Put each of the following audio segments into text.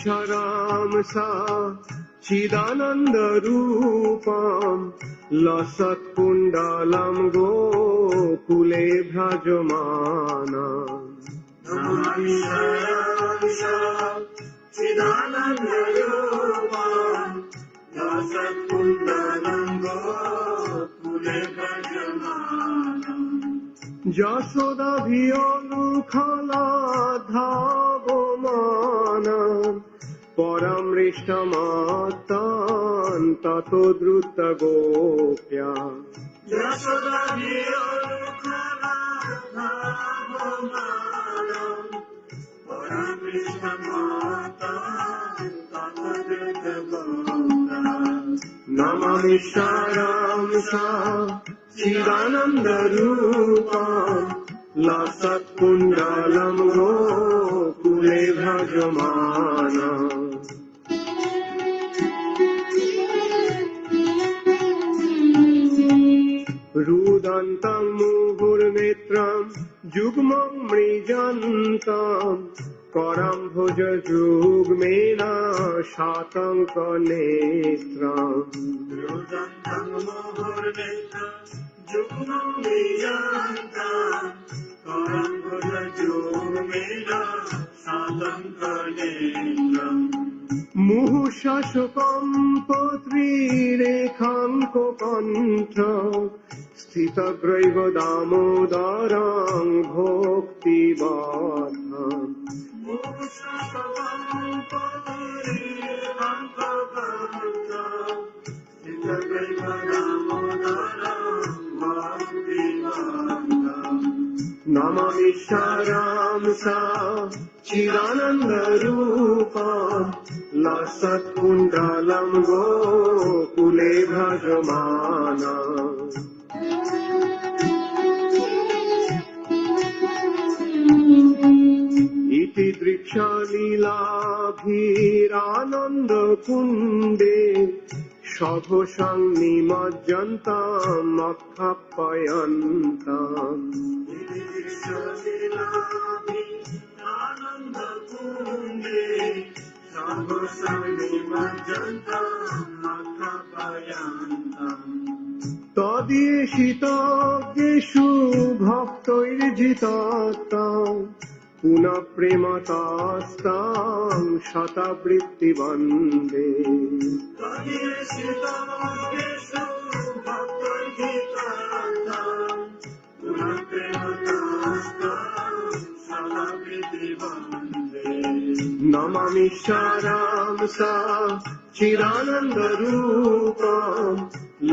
ईश्वरां सा चिदानन्दरूपां लसत्कुण्डलं गोकुले भ्राजमानाम् यशोदाभियनुखलाधावमानम् परमृष्टमातान् ततो द्रुतगोप्या नमामि शारां सा चिदानन्दरूपां लसत्कुण्डलं गोकुले भ्राजमानाम् रुदन्तं मुहुर्नेत्रं युग्मं मृजन्तं करं भुजयुग्मेन शातङ्कनेत्रम् मुहुशशकम्पत्रिरेखाङ्ककण्ठ स्थितग्रैव दामोदरं भोक्तिबद्धम् नमामि शारां सा चिदानन्दरूपां लसत्कुण्डलं गोकुले भ्राजमानाम् इति दृक्षलीलाभिरानन्दकुण्डे सघोषं निमज्जन्ताम् अख्यापयन्ताम् तदेशितज्ञेषु भक्तैर्जितात्तां पुनः प्रेमतास्तां शतवृत्तिवन्दे नमामि शारां सा चिदानन्दरूपां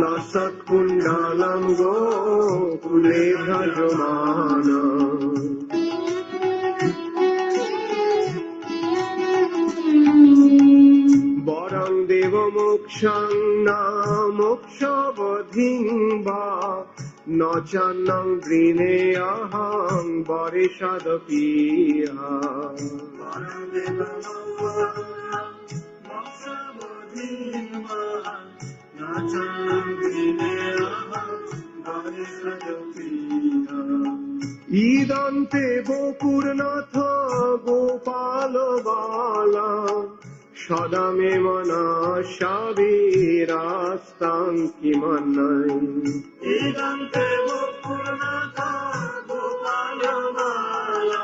लसत्कुण्डलं गोकुले भ्राजमानाम् वरं देवमोक्षं न मोक्षवधिं वा न चान्नं गृह्णेऽहं वरेषदपीह ईदन्ते गोपुरनाथ गोपाल बाला सदा मे मनसा विरास्तां किमन्यै ईदन्ते गोपुरनाथ गोपाल बाला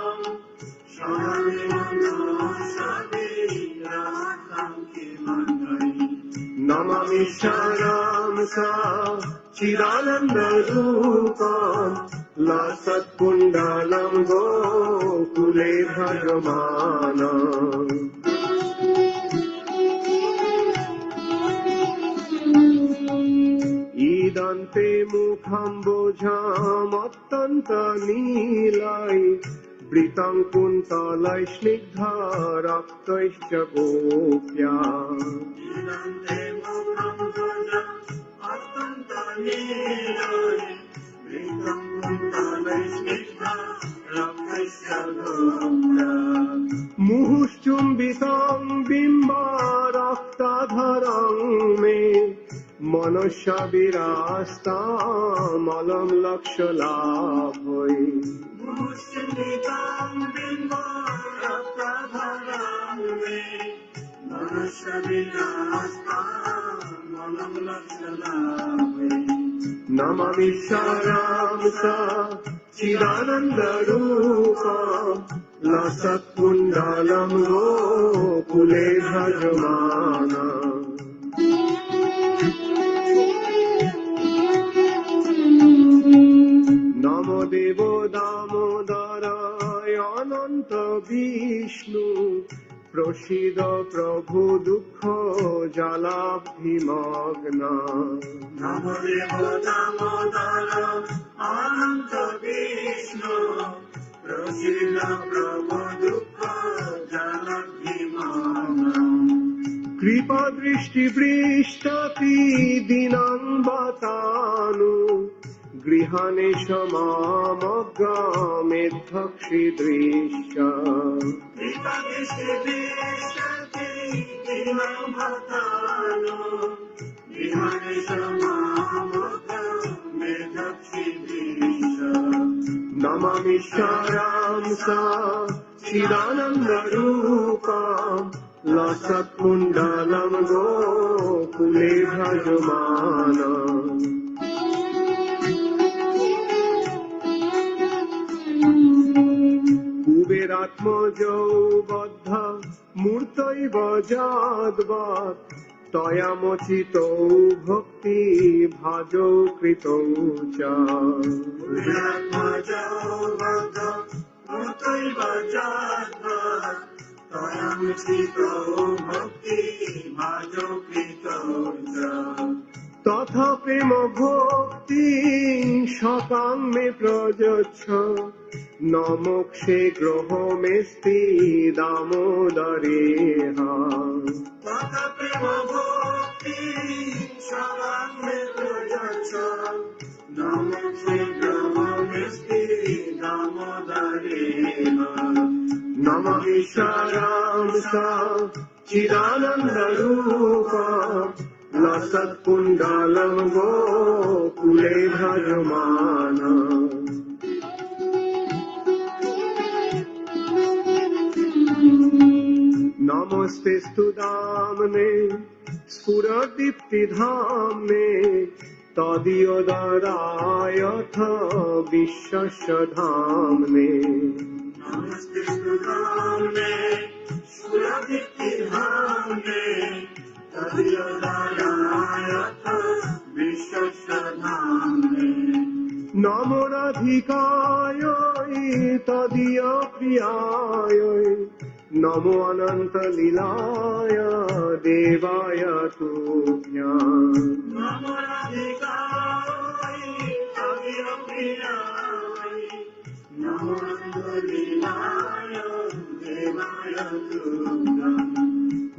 सदा मे मनसा विरास्तां किमन्यै नमामि शारां सा चिदानन्दरूपां लसत्कुण्डलं गोकुले भ्राजमानाम् ईदन्ते मुखम्बुजामत्यन्तनीलै वृतं कुन्तलै स्निग्धा रक्तैश्च गोप्या मुहुश्चुम्बितं बिम्बारक्ताधरं मे मनसा विरास्तामलं लक्ष्यलाभै Namami Saramsa Chidanandarupa Lasat Kundalam Gokule Bhajamana Namo Devo Damodaraya Ananta Vishnu Proshida Prabhu Dukho Jalabhimagna Namo Devo Damodara Ananta Vishnu Prasida Prabhu Dukha Jalabhimana Kripa Drishti Vrishtapi Dinam Vatanu Grihane Shamamagame Dhakshi Drishya Kripa Drishti Vrishati Dinam Bhatano Vihane Samamaka Medhakshi Drisha Namami Saramsa Chidananda Rupa Lasat Kundalam Gokule Bhajamana Kuberatmajo Baddha Murtaiva Jadvat Tayamachito Bhakti Bhajo Krito Cha Viratmaja Bhagda Mutaiva Jadva Tayam Chito Bhakti Bhajo Krito Ja তথা প্রেম ভক্তি শতাং মে প্রযচ্ছ নমক্ষে গ্রহ মেস্তি দামোদরে Tata Prema Bhakti Sharam Metrajacha Namaste Brahmanisti Damodarena নমঃ সারাংসা চিদানন্দ রূপা লসৎ কুণ্ডালম গোকুলে ভজমানা नमस्ते स्तुदामने स्फुरदीप्तिधाम्ने तदीयदारायथ विश्वस्य धाम्ने Namaste Sudhamne Suradhiti Dhamne Tadyadarayatha Vishwashadhamne नमो राधिकाय तदीय प्रियाय नमो अनंत लीलाय देवाय तुभ्याम् Namo Radhikaya Tadya Priyaya Namo Nandalilaya Devaya Tubhyam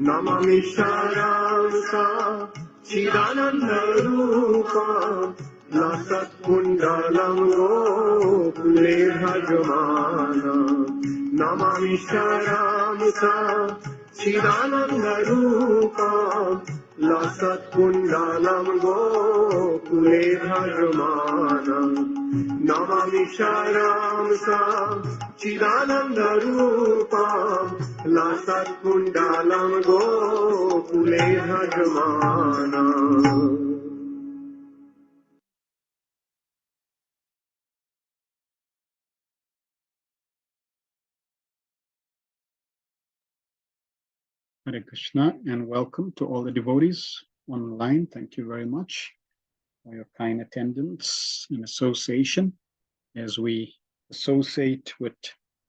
Namami सारांसा Chidanand Rupa लसत् कुंडलं गोकुले भजमाना Namami सारांसा Chidanand Rupa लसत् कुंडलं गोकुले भजमाना Namami सारांसा Chidanand Rupa लसत् कुंडलं गोकुले भजमाना Hare Krishna and welcome to all the devotees online. Thank you very much for your kind attendance and association as we associate with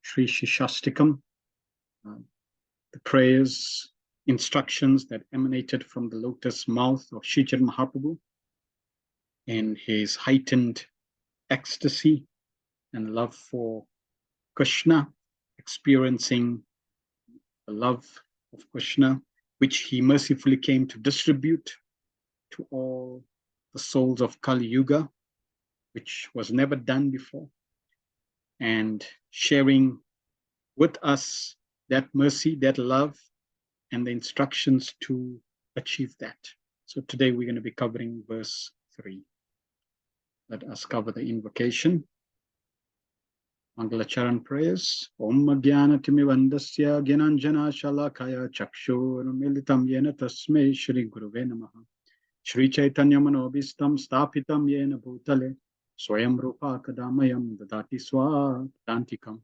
Sri Siksastakam, the prayers, instructions that emanated from the lotus mouth of Sri Chaitanya Mahaprabhu in his heightened ecstasy and love for Krishna, experiencing the love of Krishna, which he mercifully came to distribute to all the souls of Kali Yuga, which was never done before, and sharing with us that mercy, that love, and the instructions to achieve that. So today we're going to be covering verse 3. Let us cover the invocation. Mangalacharan prayers. Om Jnanatimi Vandasya Gyananjana Shalakaya Chakshur Militam Yena Tasme Shri Guruve Namaha. Shri Chaitanya Manobistam Stapitam Yena Bhutale Swayam Rupa Kadamayam Dadati Swadantikam.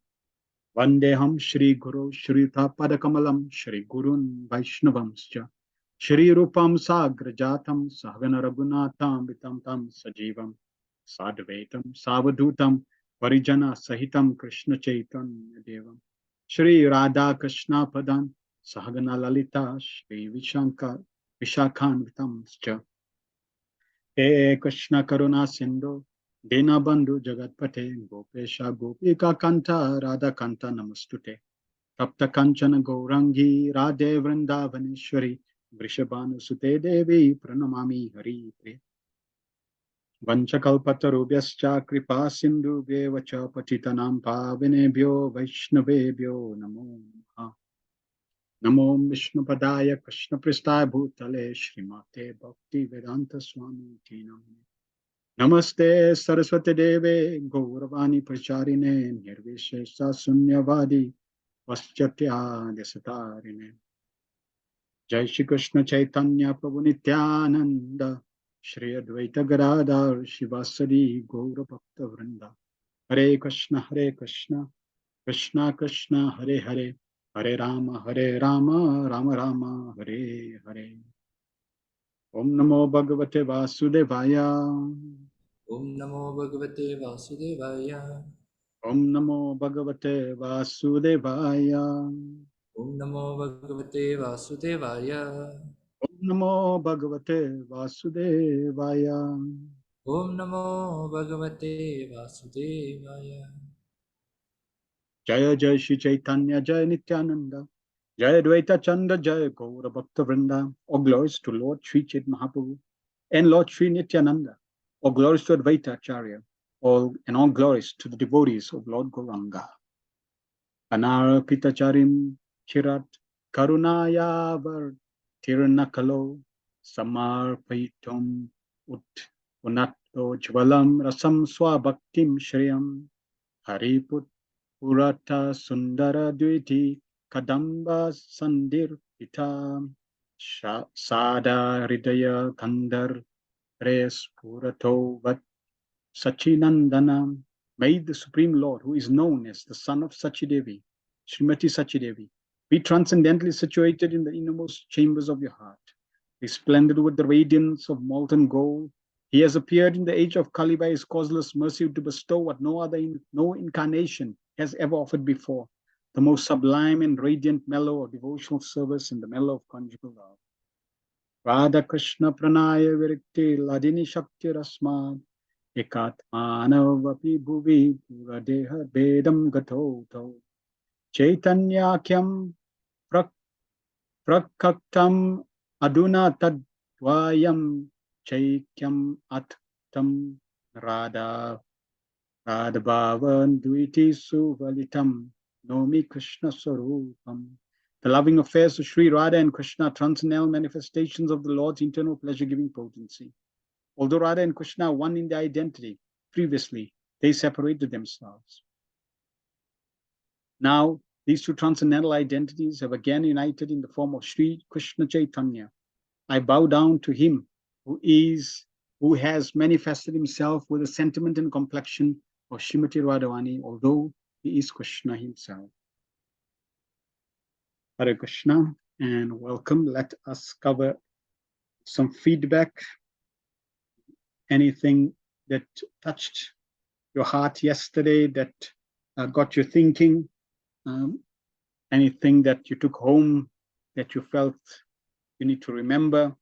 Vandeham Shri Guru Shri Padakamalam Shri Gurun Vaishnavamscha Shri Rupam Sagrajatam Sahagana Raghunatham Vitam Tam Sajivam Sadvaitam Savadutam Varijana Sahitam Krishna Chaitanya Devam Shri Radha Krishna Padam Sahagana Lalita Shri Vishakhan Vitamscha He Krishna Karuna Sindhu Dinabandhu Jagatpate Gopesha Gopika Kanta Radha Kanta Namastute Tapta Kanchana Gaurangi Radhe Vrindavaneshwari Vrishabhanu Sute Devi Pranamami Hari Priya Vanchakalpatarubhyascha Kripa Sindhu Bevacha Patitanam Pavinebhyo Vaishnavebhyo Namo Namaha Namo Vishnu Padaya Krishna Pristaya Bhutale Srimate Bhakti Vedanta Swami Namane Namaste Saraswati Deve Gauravani Pracharine Nirvishesha Sunyavadi Vaschatya Desatarine Jai Shri Krishna Chaitanya Prabhu Nityananda Shri Advaita Gadadhar Shivasadi Gaura Bhakta Vrinda Hare Krishna Krishna Krishna Hare Hare Hare Rama Rama Rama Hare Hare Om Namo Bhagavate Vasudevaya Om Namo Bhagavate Vasudevaya. Om Namo Bhagavate Vasudevaya Om Namo Bhagavate Vasudevaya. Om Namo Bhagavate Vasudevaya Om Namo Bhagavate Vasudevaya. Jaya Jai Shri Chaitanya Jai Nityananda Jai Advaita Chanda Jai Gaura Bhakta Vrinda. All glories to Lord Sri Chaitanya Mahaprabhu and Lord Sri Nityananda. All glories to Advaita Acharya. All glories to the devotees of Lord Gauranga. Anarpitacharim Chirat Karunayavar Tirnakalo Samarpaitum Unatto Jvalam Rasam Swabhaktim Shriyam Hariput Purata Sundara Dviti Kadamba Sandir Ita Sada Hridaya Kandar Res Purato Vat Sachinandana. May the Supreme Lord, who is known as the son of Sachidevi, Srimati Sachidevi, be transcendently situated in the innermost chambers of your heart. Resplendent with the radiance of molten gold, he has appeared in the age of Kali by his causeless mercy to bestow what no incarnation has ever offered before, the most sublime and radiant mellow of devotional service and the mellow of conjugal love. Radha Krishna Pranaya Virikti Ladini Shakti Rasma Ekatmanav Bhuvi Puradeha Bedam Gato Chaitanyakyam Prakaktam Aduna Tadvayam Chaikyam Attam Radha Radhabhavan Dviti Suvalitam Nomi Krishna Sarupam. The loving affairs of Sri Radha and Krishna are transcendental manifestations of the Lord's internal pleasure-giving potency. Although Radha and Krishna are one in their identity, previously they separated themselves. Now, these two transcendental identities have again united in the form of Sri Krishna Chaitanya. I bow down to him who has manifested himself with the sentiment and complexion of Srimati Radhavani, although he is Krishna himself. Hare Krishna and welcome. Let us cover some feedback. Anything that touched your heart yesterday, that got you thinking, anything that you took home that you felt you need to remember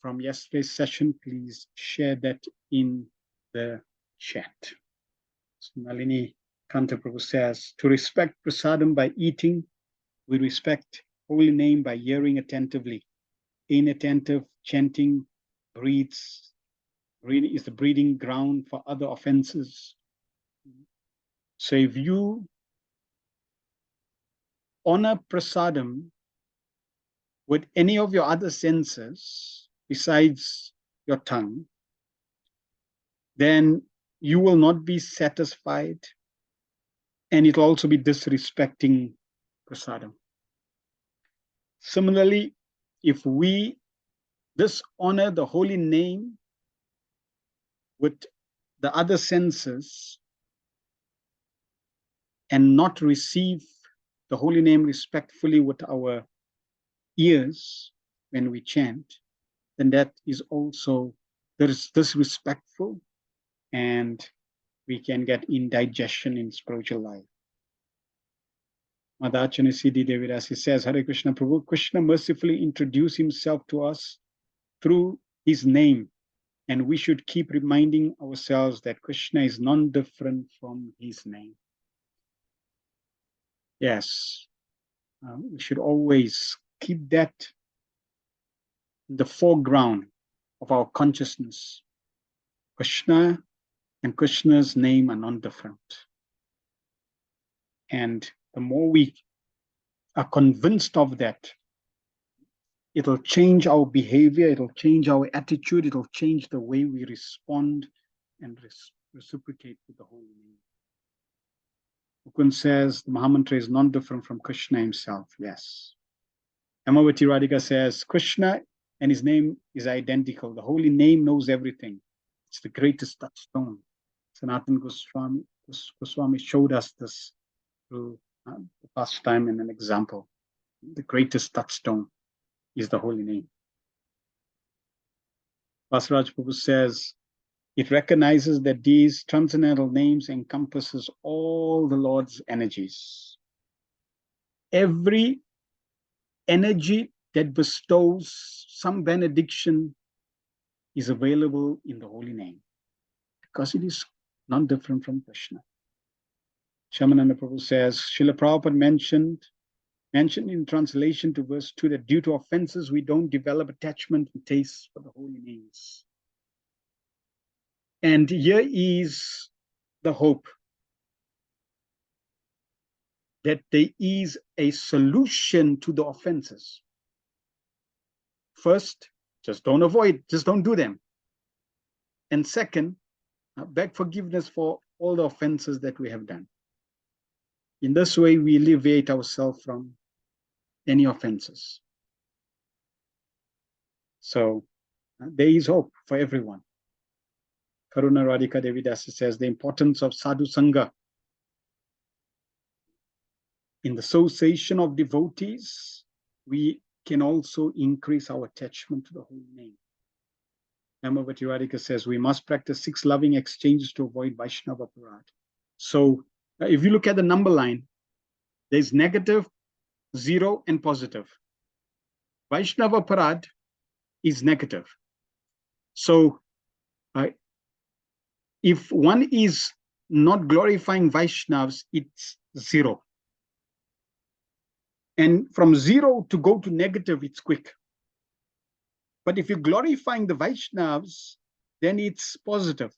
from yesterday's session, please share that in the chat. So Nalini Kanta Prabhu says, to respect prasadam by eating, we respect holy name by hearing attentively. Inattentive chanting is the breeding ground for other offenses. So if you honor prasadam with any of your other senses besides your tongue, then you will not be satisfied and it'll also be disrespecting prasadam. Similarly, if we dishonor the holy name with the other senses and not receive the holy name respectfully with our ears when we chant, then that is also disrespectful, and we can get indigestion in spiritual life. Madhachana Siddhi Devirasi says, Hare Krishna Prabhu, Krishna mercifully introduced himself to us through his name, and we should keep reminding ourselves that Krishna is none different from his name. Yes, we should always keep that in the foreground of our consciousness. Krishna and Krishna's name are non-different. And the more we are convinced of that, it'll change our behavior, it'll change our attitude, it'll change the way we respond and reciprocate with the holy name. Mukund says the Mahamantra is non-different from Krishna himself. Yes. Amavati Radhika says Krishna and his name is identical. The holy name knows everything. It's the greatest touchstone. Sanatana Goswami showed us this through the pastime and an example. The greatest touchstone is the holy name. Vasaraj Prabhu says, it recognizes that these transcendental names encompasses all the Lord's energies. Every energy that bestows some benediction is available in the holy name because it is not different from Krishna. Shamananda Prabhu says, Srila Prabhupada mentioned in translation to verse 2 that due to offenses, we don't develop attachment and taste for the holy names. And here is the hope that there is a solution to the offenses. First, just don't avoid, just don't do them. And second, beg forgiveness for all the offenses that we have done. In this way, we alleviate ourselves from any offenses. So there is hope for everyone. Karuna Radhika Devidasi says the importance of sadhu sangha in the association of devotees, we can also increase our attachment to the holy name. Amavati Radhika says we must practice 6 loving exchanges to avoid Vaishnava Parad. So if you look at the number line, there's negative, 0, and positive. Vaishnava Parad is negative. So if one is not glorifying Vaishnavas, it's 0. And from 0 to go to negative, it's quick. But if you're glorifying the Vaishnavas, then it's positive.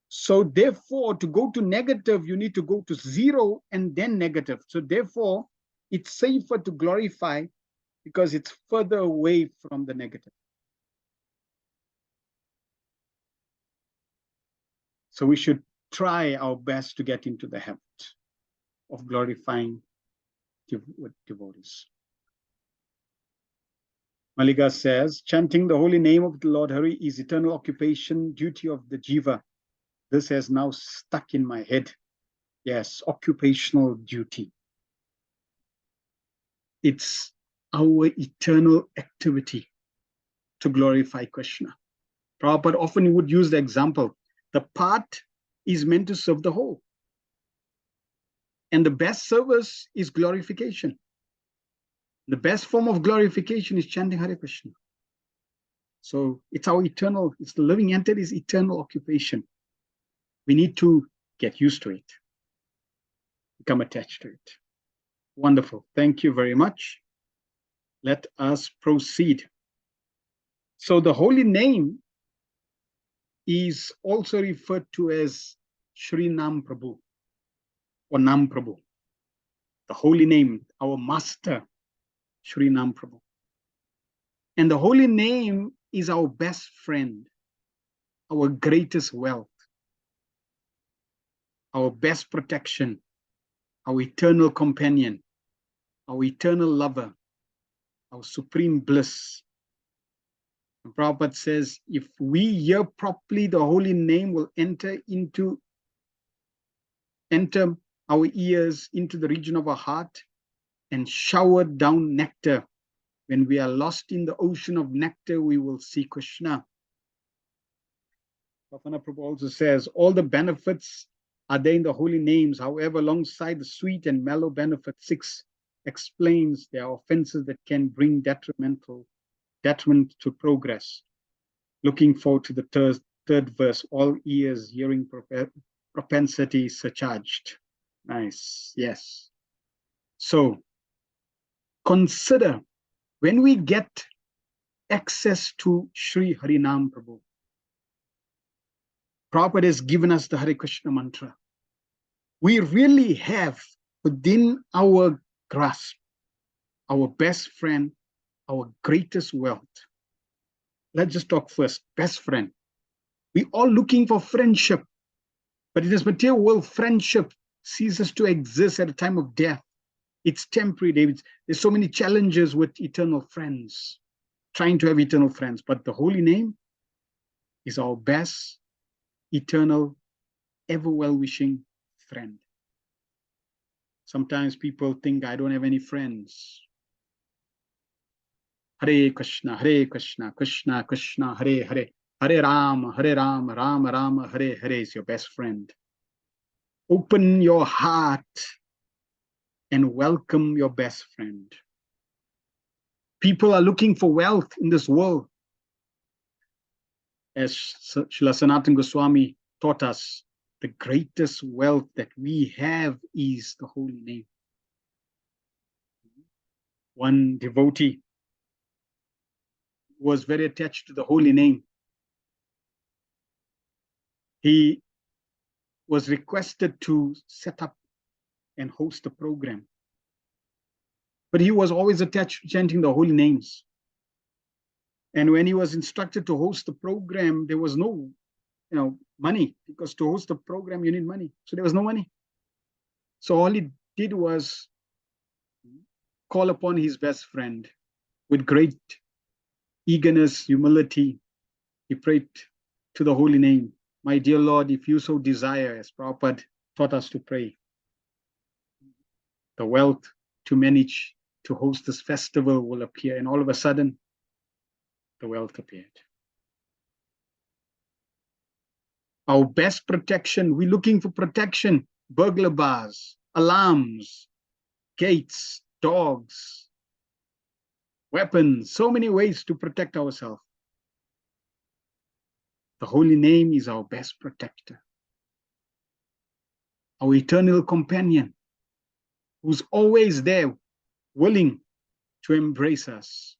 So therefore, to go to negative, you need to go to 0 and then negative. So therefore, it's safer to glorify because it's further away from the negative. So we should try our best to get into the habit of glorifying devotees. Malika says, chanting the holy name of the Lord Hari is eternal occupation, duty of the jiva. This has now stuck in my head. Yes, occupational duty. It's our eternal activity to glorify Krishna. Prabhupada often would use the example, the part is meant to serve the whole. And the best service is glorification. The best form of glorification is chanting Hare Krishna. So it's our eternal, it's the living entity's eternal occupation. We need to get used to it, become attached to it. Wonderful. Thank you very much. Let us proceed. So the holy name is also referred to as Shri Nam Prabhu or Nam Prabhu. The holy name, our master, Shri Nam Prabhu. And the holy name is our best friend, our greatest wealth, our best protection, our eternal companion, our eternal lover, our supreme bliss. And Prabhupada says, if we hear properly, the holy name will enter our ears, into the region of our heart, and shower down nectar. When we are lost in the ocean of nectar, we will see Krishna. Bhavana Prabhu also says, all the benefits are there in the holy names. However, alongside the sweet and mellow benefit, 6 explains there are offenses that can bring detriment to progress. Looking forward to the third verse, all ears hearing propensity surcharged. Nice, yes. So consider, when we get access to Sri Harinam Prabhu, Prabhupada has given us the Hare Krishna mantra. We really have within our grasp our best friend, our greatest wealth. Let's just talk first, best friend. We're all looking for friendship, but in this material world, friendship ceases to exist at a time of death. It's temporary, David. There's so many challenges with eternal friends, trying to have eternal friends, but the holy name is our best, eternal, ever well-wishing friend. Sometimes people think I don't have any friends. Hare Krishna, Krishna Krishna, Hare Hare, Hare Rama, Rama Rama, Hare Hare is your best friend. Open your heart and welcome your best friend. People are looking for wealth in this world. As Srila Sanatana Goswami taught us, the greatest wealth that we have is the holy name. One devotee was very attached to the holy name. He was requested to set up and host a program, but he was always attached to chanting the holy names. And when he was instructed to host the program, there was no money, because to host a program you need money, so there was no money. So all he did was call upon his best friend with great eagerness, humility. He prayed to the holy name, my dear Lord, if you so desire, as Prabhupada taught us to pray, the wealth to manage to host this festival will appear. And all of a sudden, the wealth appeared. Our best protection, we're looking for protection, burglar bars, alarms, gates, dogs, weapons, so many ways to protect ourselves. The holy name is our best protector, our eternal companion, who's always there, willing to embrace us,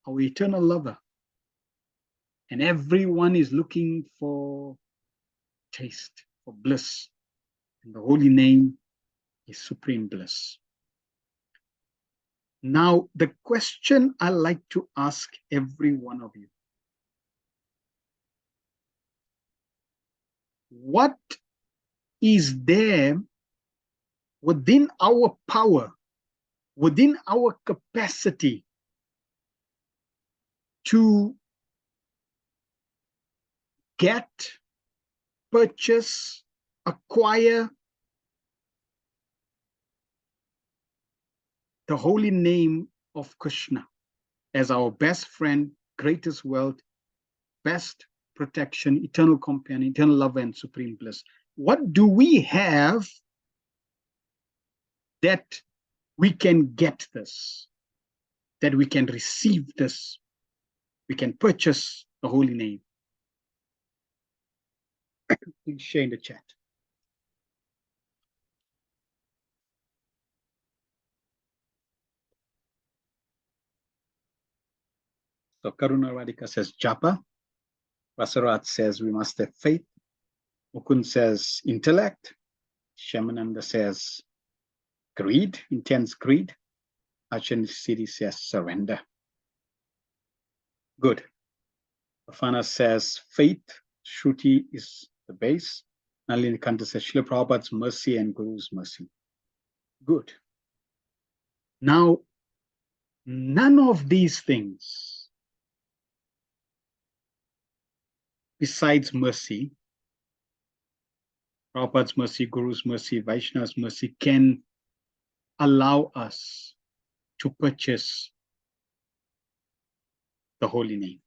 our eternal lover. And everyone is looking for taste, for bliss. And the holy name is supreme bliss. Now, the question I like to ask every one of you: what is there within our power, within our capacity to get, purchase, acquire the holy name of Krishna as our best friend, greatest wealth, best protection, eternal companion, eternal lover, and supreme bliss? What do we have that we can get this, that we can receive this, we can purchase the holy name? Please share in the chat. So Karuna Radhika says japa. Vasarat says we must have faith. Mukund says intellect. Shamananda says greed, intense greed. Achan Siddhi says surrender. Good. Afana says faith. Shruti is the base. Nalini Kanta says, Srila Prabhupada's mercy and Guru's mercy. Good. Now, none of these things, besides mercy, Prabhupada's mercy, Guru's mercy, Vaishnava's mercy, can allow us to purchase the holy name.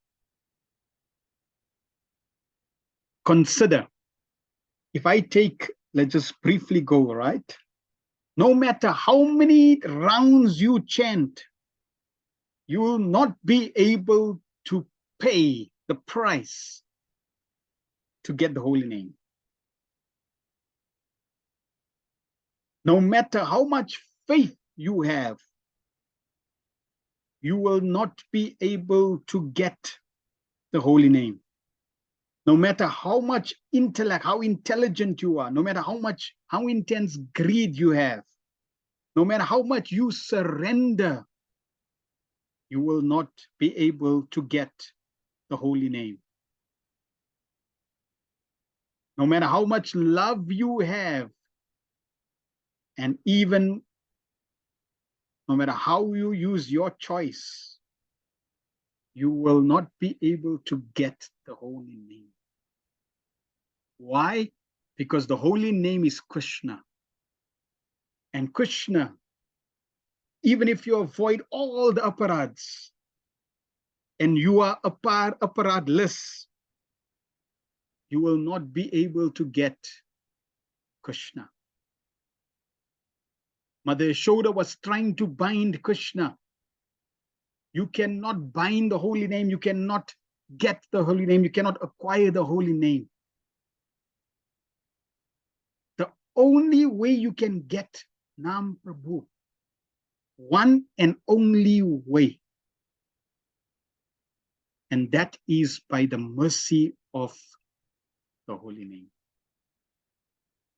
Consider, if I take, let's just briefly go, right? No matter how many rounds you chant, you will not be able to pay the price to get the holy name. No matter how much faith you have, you will not be able to get the holy name. No matter how much intellect, how intelligent you are, no matter how intense greed you have, no matter how much you surrender, you will not be able to get the holy name. No matter how much love you have, and even no matter how you use your choice, you will not be able to get the holy name. Why? Because the holy name is Krishna. And Krishna, even if you avoid all the aparads and you are aparadless, you will not be able to get Krishna. Mother Yashoda was trying to bind Krishna. You cannot bind the holy name. You cannot get the holy name. You cannot acquire the holy name. The only way you can get Nam Prabhu, one and only way, and that is by the mercy of the holy name,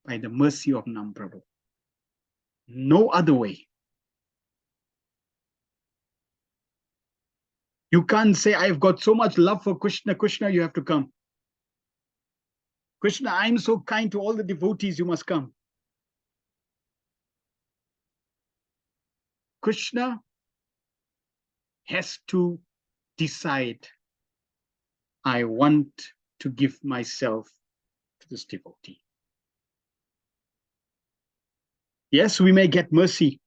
by the mercy of Nam Prabhu. No other way. You can't say, I've got so much love for Krishna. Krishna, you have to come. Krishna, I'm so kind to all the devotees, you must come. Krishna has to decide, I want to give myself to this devotee. Yes, we may get mercy.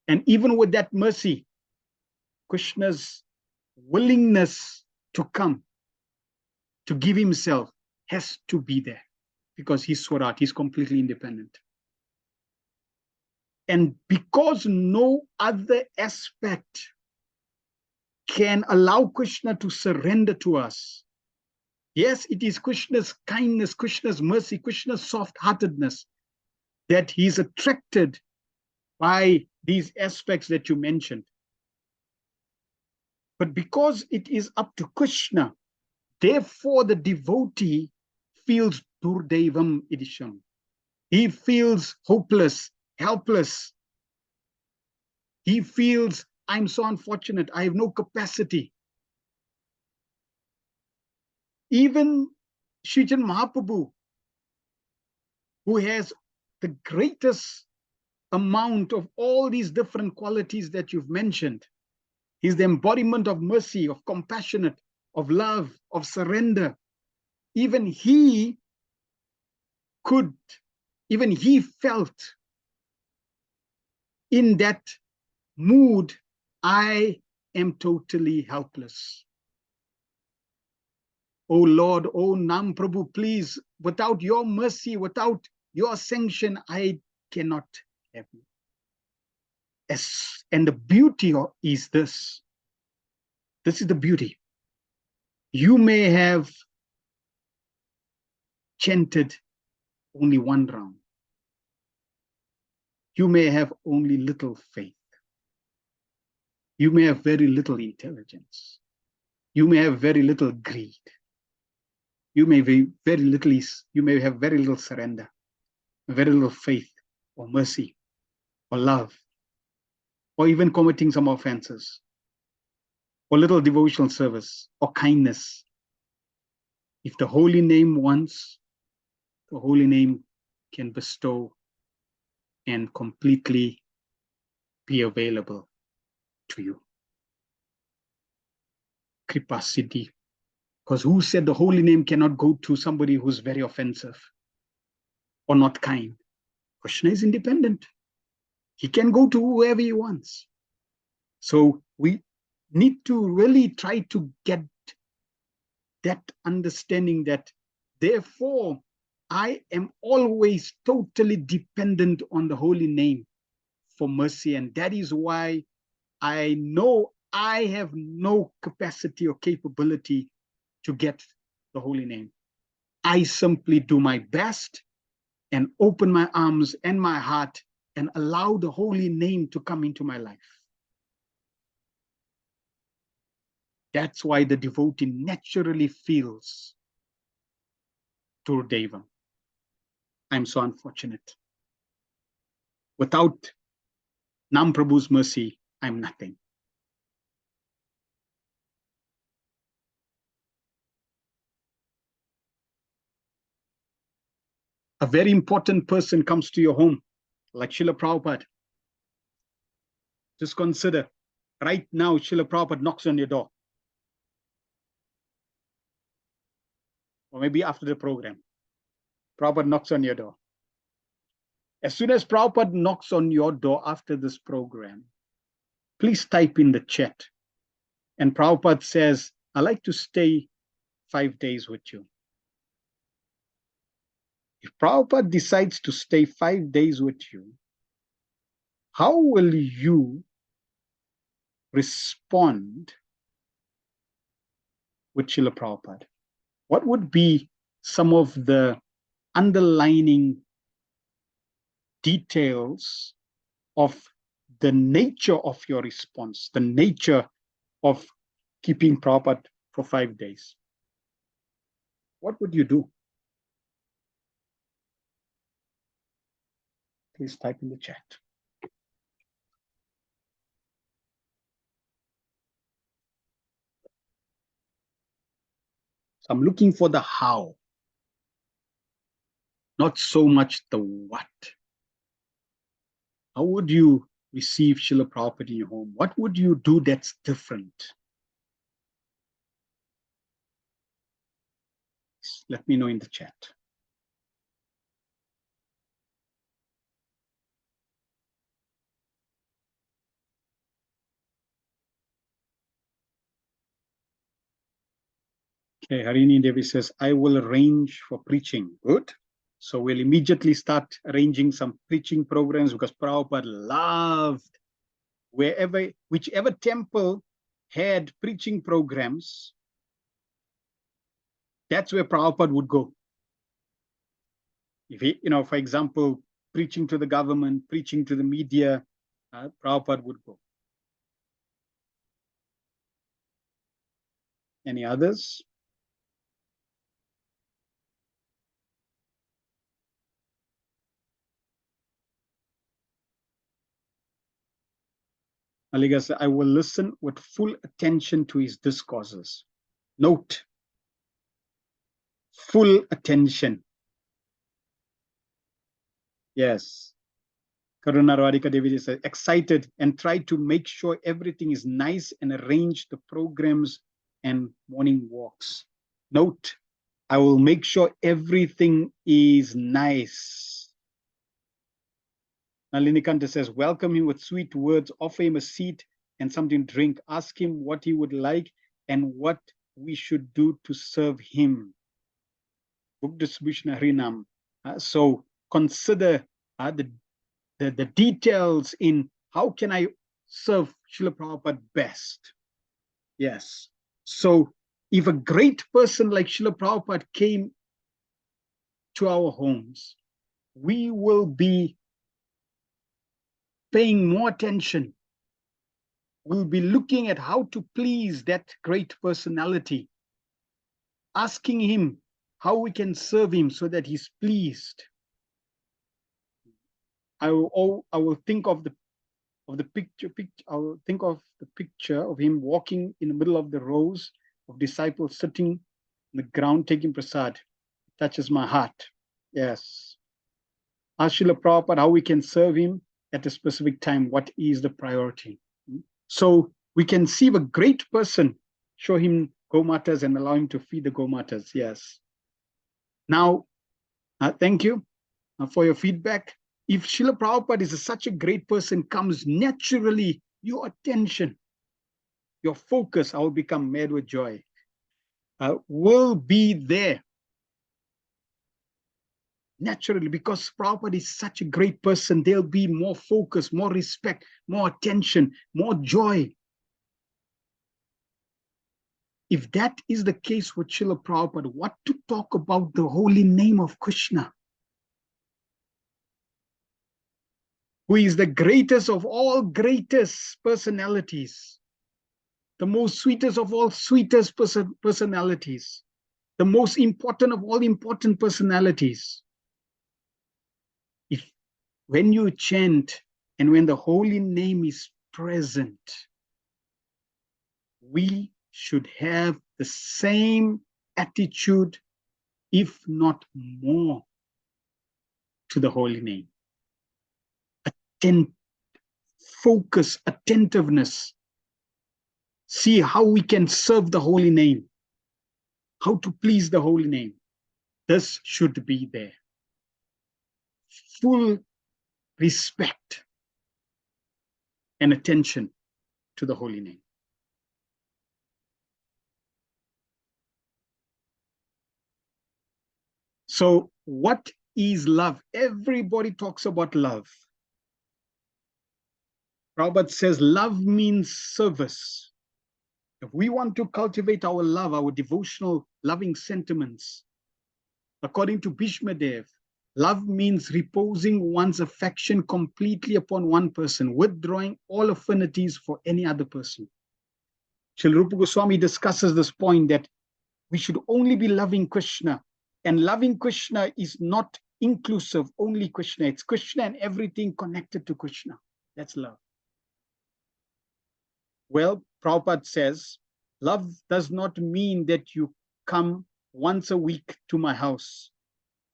And even with that mercy, Krishna's willingness to come, to give himself, has to be there, because he's Swarat, he's completely independent. And because no other aspect can allow Krishna to surrender to us, yes, it is Krishna's kindness, Krishna's mercy, Krishna's soft-heartedness that he's attracted by these aspects that you mentioned. But because it is up to Krishna, therefore the devotee feels durdevam idisham. He feels hopeless, helpless. He feels, I'm so unfortunate, I have no capacity. Even Srijan Mahaprabhu, who has the greatest amount of all these different qualities that you've mentioned, he's the embodiment of mercy, of compassionate, of love, of surrender. Even he felt in that mood, I am totally helpless. Oh Lord, oh Nam Prabhu, please, without your mercy, without your sanction, I cannot have you. And the beauty is this. This is the beauty. You may have chanted only one round. You may have only little faith. You may have very little intelligence. You may have very little greed. You may have very little surrender, very little faith or mercy or love, or even committing some offenses, or little devotional service or kindness. If the holy name once the holy name can bestow and completely be available to you. Kripa Siddhi. Because who said the holy name cannot go to somebody who's very offensive or not kind? Krishna is independent. He can go to whoever he wants. So we need to really try to get that understanding that therefore I am always totally dependent on the holy name for mercy. And that is why I know I have no capacity or capability to get the holy name. I simply do my best and open my arms and my heart and allow the holy name to come into my life. That's why the devotee naturally feels Deva. I'm so unfortunate. Without Nam Prabhu's mercy, I'm nothing. A very important person comes to your home, like Srila Prabhupada. Just consider, right now, Srila Prabhupada knocks on your door. Or maybe after the program, Prabhupada knocks on your door. As soon as Prabhupada knocks on your door after this program, please type in the chat. And Prabhupada says, I'd like to stay 5 days with you. If Prabhupada decides to stay 5 days with you, how will you respond with Srila Prabhupada? What would be some of the underlining details of the nature of your response, the nature of keeping Prabhupada for 5 days? What would you do? Please type in the chat. So I'm looking for the how, not so much the what. How would you receive Srila Prabhupada in your home? What would you do that's different? Let me know in the chat. Okay, Harini Devi says, I will arrange for preaching. Good. So we'll immediately start arranging some preaching programs because Prabhupada loved whichever temple had preaching programs, that's where Prabhupada would go. If he, for example, preaching to the government, preaching to the media, Prabhupada would go. Any others? Maliga said, I will listen with full attention to his discourses. Note, full attention. Yes. Karuna Radhika Devi said, excited and try to make sure everything is nice and arrange the programs and morning walks. Note, I will make sure everything is nice. Nalinikanta says, welcome him with sweet words, offer him a seat and something to drink, ask him what he would like and what we should do to serve him. Book distribution Harinam. So consider the details in how can I serve Srila Prabhupada best. Yes. So if a great person like Srila Prabhupada came to our homes, we will be paying more attention. We'll be looking at how to please that great personality, asking him how we can serve him so that he's pleased. I will think of the picture. I will think of the picture of him walking in the middle of the rows of disciples sitting on the ground taking prasad. It touches my heart. Yes. Ask Srila Prabhupada how we can serve him at a specific time. What is the priority? So we can see a great person, show him gomatas and allow him to feed the gomatas. Yes. Now, thank you for your feedback. If Srila Prabhupada is such a great person, comes naturally, your attention, your focus, I will become mad with joy, will be there naturally, because Prabhupada is such a great person. There'll be more focus, more respect, more attention, more joy. If that is the case with Srila Prabhupada, what to talk about the holy name of Krishna, who is the greatest of all greatest personalities, the most sweetest of all sweetest personalities, the most important of all important personalities. If when you chant and when the holy name is present, we should have the same attitude, if not more, to the holy name. Focus, attentiveness. See how we can serve the holy name, how to please the holy name. This should be there. Full respect and attention to the holy name. So what is love? Everybody talks about love. Prabhupada says love means service. If we want to cultivate our love, our devotional loving sentiments, according to Bhishma Dev, love means reposing one's affection completely upon one person, withdrawing all affinities for any other person. Srila Rupa Goswami discusses this point that we should only be loving Krishna. And loving Krishna is not inclusive, only Krishna. It's Krishna and everything connected to Krishna. That's love. Well, Prabhupada says, love does not mean that you come once a week to my house.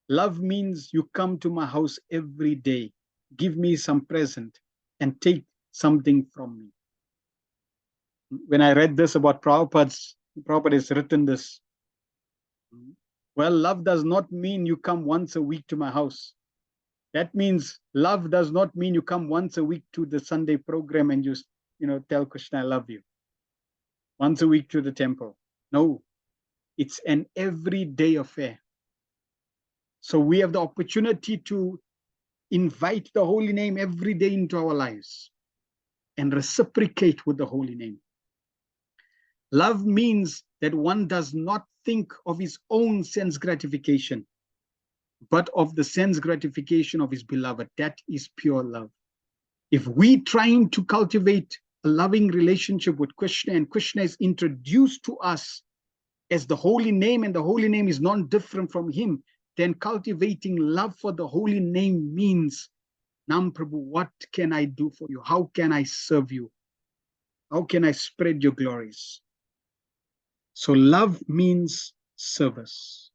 Love means you come to my house every day, give me some present, and take something from me. When I read this about Prabhupada has written this. Well, love does not mean you come once a week to my house. That means love does not mean you come once a week to the Sunday program and you tell Krishna, I love you. Once a week to the temple. No, it's an everyday affair. So we have the opportunity to invite the holy name every day into our lives and reciprocate with the holy name. Love means that one does not think of his own sense gratification, but of the sense gratification of his beloved. That is pure love. If we trying to cultivate a loving relationship with Krishna, and Krishna is introduced to us as the holy name, and the holy name is not different from him, then cultivating love for the holy name means, Nam Prabhu, what can I do for you? How can I serve you? How can I spread your glories? So love means service.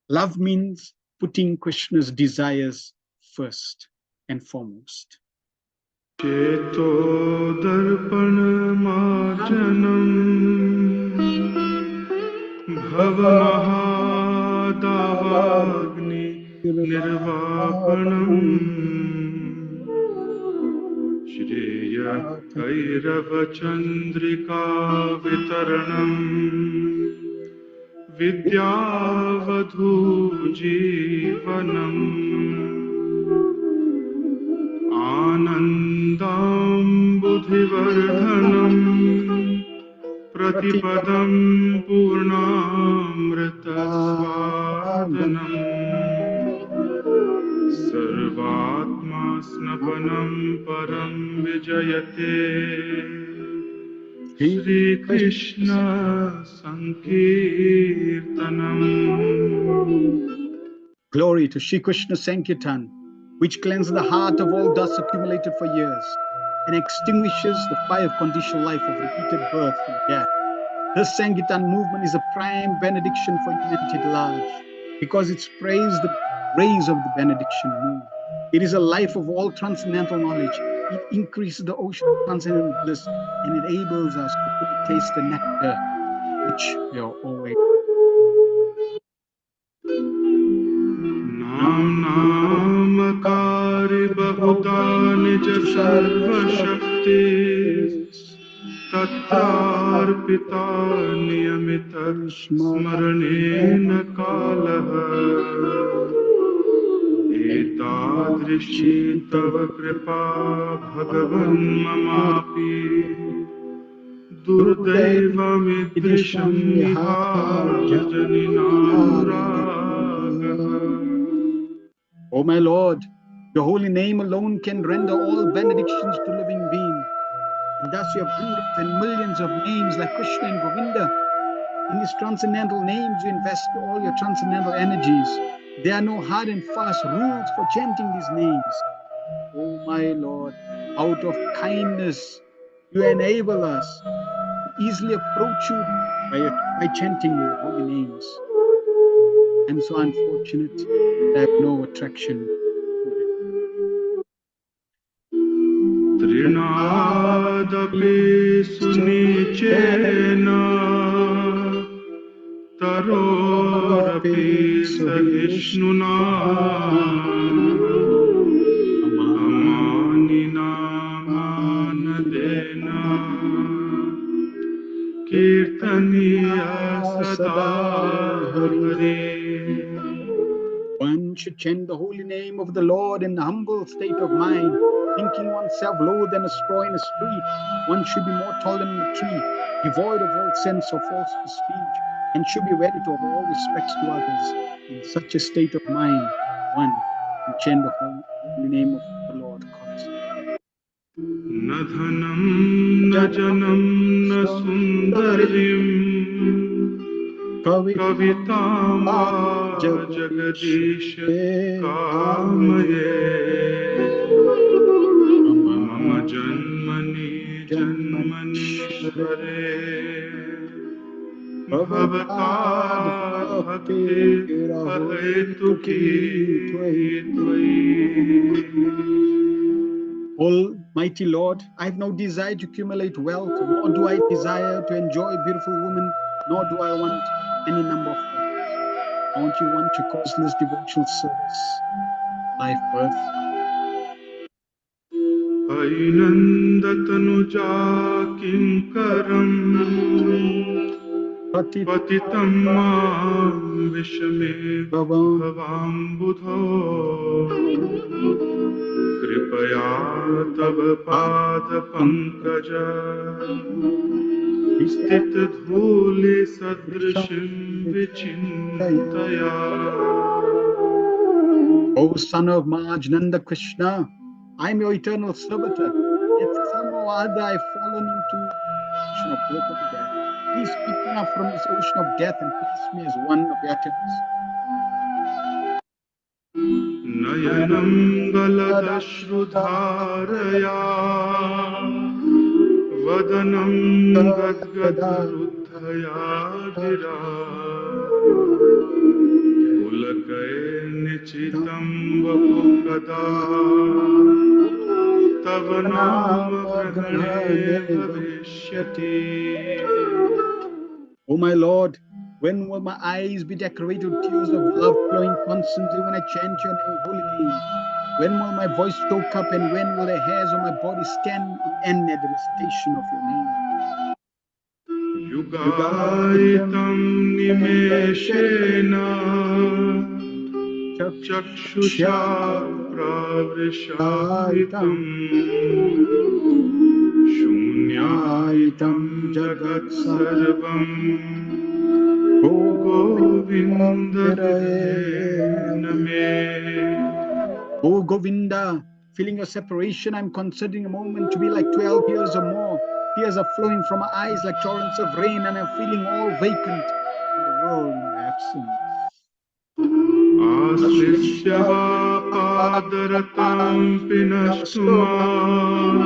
Love means putting Krishna's desires first and foremost. Cheto darpan marjanam bhavamahadavagni nirvapanam Shreya kairava chandrika vitaranam Vidyavadhu jivanam Anandam buddhivardhanam Pratipadam purnamritasvadanam Sarvatma snapanam param vijayate Shri Krishna Sankirtanam. Glory to Shri Krishna Sankirtan, which cleanses the heart of all dust accumulated for years and extinguishes the fire of conditional life of repeated birth and death. This Sankirtan movement is a prime benediction for humanity at large, because it's praised the rays of the benediction move. It is a life of all transcendental knowledge. It increases the ocean of transcendental bliss and enables us to fully taste the nectar which we are always. नाम नामकारी बहुधा निज सर्वशक्ति तत्रार्पिता नियमित स्मरणेन कालः एतादृशी तव कृपा भगवन् ममापि दुर्दैवमिदृशं विहारजनिनानुरागः. O my Lord, your holy name alone can render all benedictions to living beings. And thus you have hundreds and millions of names like Krishna and Govinda. In these transcendental names, you invest all your transcendental energies. There are no hard and fast rules for chanting these names. O my Lord, out of kindness, you enable us to easily approach you by chanting your holy names. I'm so unfortunate that I have no attraction for it. तृणादपि सुनिचेन तरोरपि सहिष्णुना अमानिना मानदेन कीर्तनीया सदा Hari. One should chant the holy name of the Lord in a humble state of mind, thinking oneself lower than a straw in a street. One should be more tall than a tree, devoid of all sense of false prestige, and should be ready to have all respects to others. In such a state of mind, one can chant the holy name of the Lord constantly. न धनं न जनं न सुन्दरीं कवितां वा जगदीश कामये. मम जन्मनि जन्मनीश्वरे भवताद् भक्तिर्हेतुकी त्वयि. Almighty Lord, I have no desire to accumulate wealth, nor do I desire to enjoy a beautiful woman, nor do I want any number of wives. I want you one to causeless devotional service, life, birth. ऐनन्दतनुजा किङ्करम् पतितं मां विषमे भवाम्बुधो कृपया तव पादपङ्कज स्थितधूलिसदृशं विचिन्तया. O son of Maj Nanda Krishna, I am your eternal servitor, yet somehow or other I have fallen into the ocean of birth and death. Please pick me up from this ocean of death and place me as one of your attendants. नयनं गलदश्रुधारया वदनं गद्गदरुद्धया गिरा पुलकैर्निचितं वपु कदा तव नाम ग्रहणे भविष्यति. O my Lord, when will my eyes be decorated with tears of love flowing constantly when I chant your holy name? When will my voice choke up, and when will the hairs on my body stand on end at the recitation of your name? युगायितं निमेषेण चक्षुषा प्रवृशायितम् शून्यायितं जगत् सर्वम् गोविन्दविरहेण मे. O Govinda, feeling your separation, I'm considering a moment to be like 12 years or more. Tears are flowing from my eyes like torrents of rain, and I'm feeling all vacant in the world in your absence. आश्लिष्य वा पादरतां पिनष्टु माम्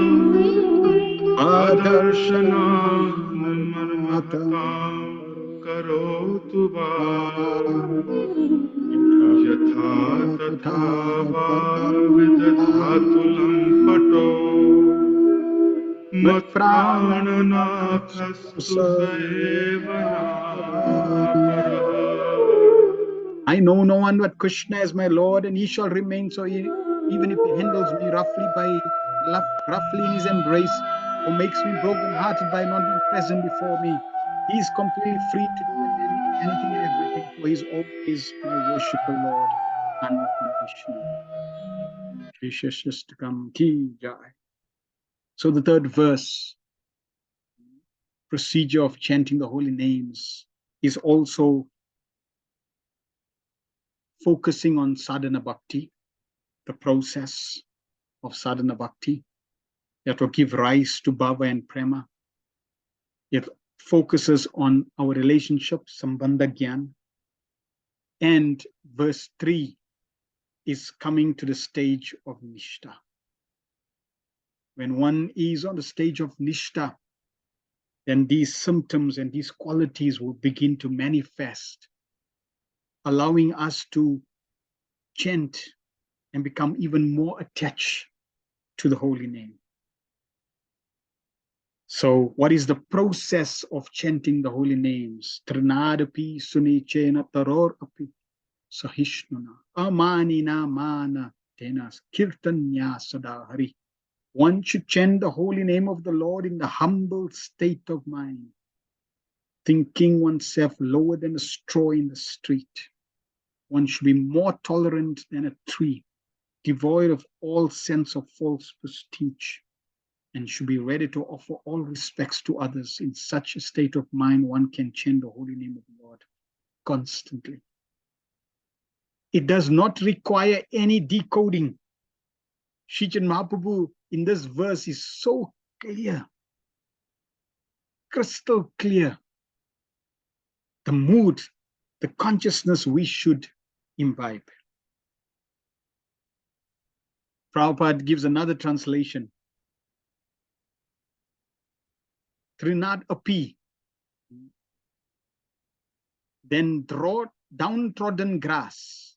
आदर्शनान् मर्महतां करोतु वा यथा तथा वा विदधातु लम्पटो मत्प्राणनाथस्तु स एव नापरः. I know no one but Krishna as my Lord, and he shall remain so. Even if he handles me roughly in his embrace, or makes me broken-hearted by not being present before me, he is completely free to do anything and everything, for he is always my worshipful Lord, unconditional. Siksastakam ki jai. So the third verse, procedure of chanting the holy names, is also focusing on sadhana bhakti, the process of sadhana bhakti that will give rise to bhava and prema. It focuses on our relationship, sambandha gyan. And verse 3 is coming to the stage of nishta. When one is on the stage of nishta, then these symptoms and these qualities will begin to manifest, allowing us to chant and become even more attached to the holy name. So what is the process of chanting the holy names? Trinadapi sunichena taror api sahishnuna amanina mana tenas kirtanya sadahari. One should chant the holy name of the Lord in the humble state of mind, thinking oneself lower than a straw in the street. One should be more tolerant than a tree, devoid of all sense of false prestige, and should be ready to offer all respects to others. In such a state of mind, one can chant the holy name of the Lord constantly. It does not require any decoding. Sri Chaitanya Mahaprabhu in this verse is so clear, crystal clear. The mood, the consciousness we should imbibe. Prabhupada gives another translation. Trinad api, then downtrodden grass.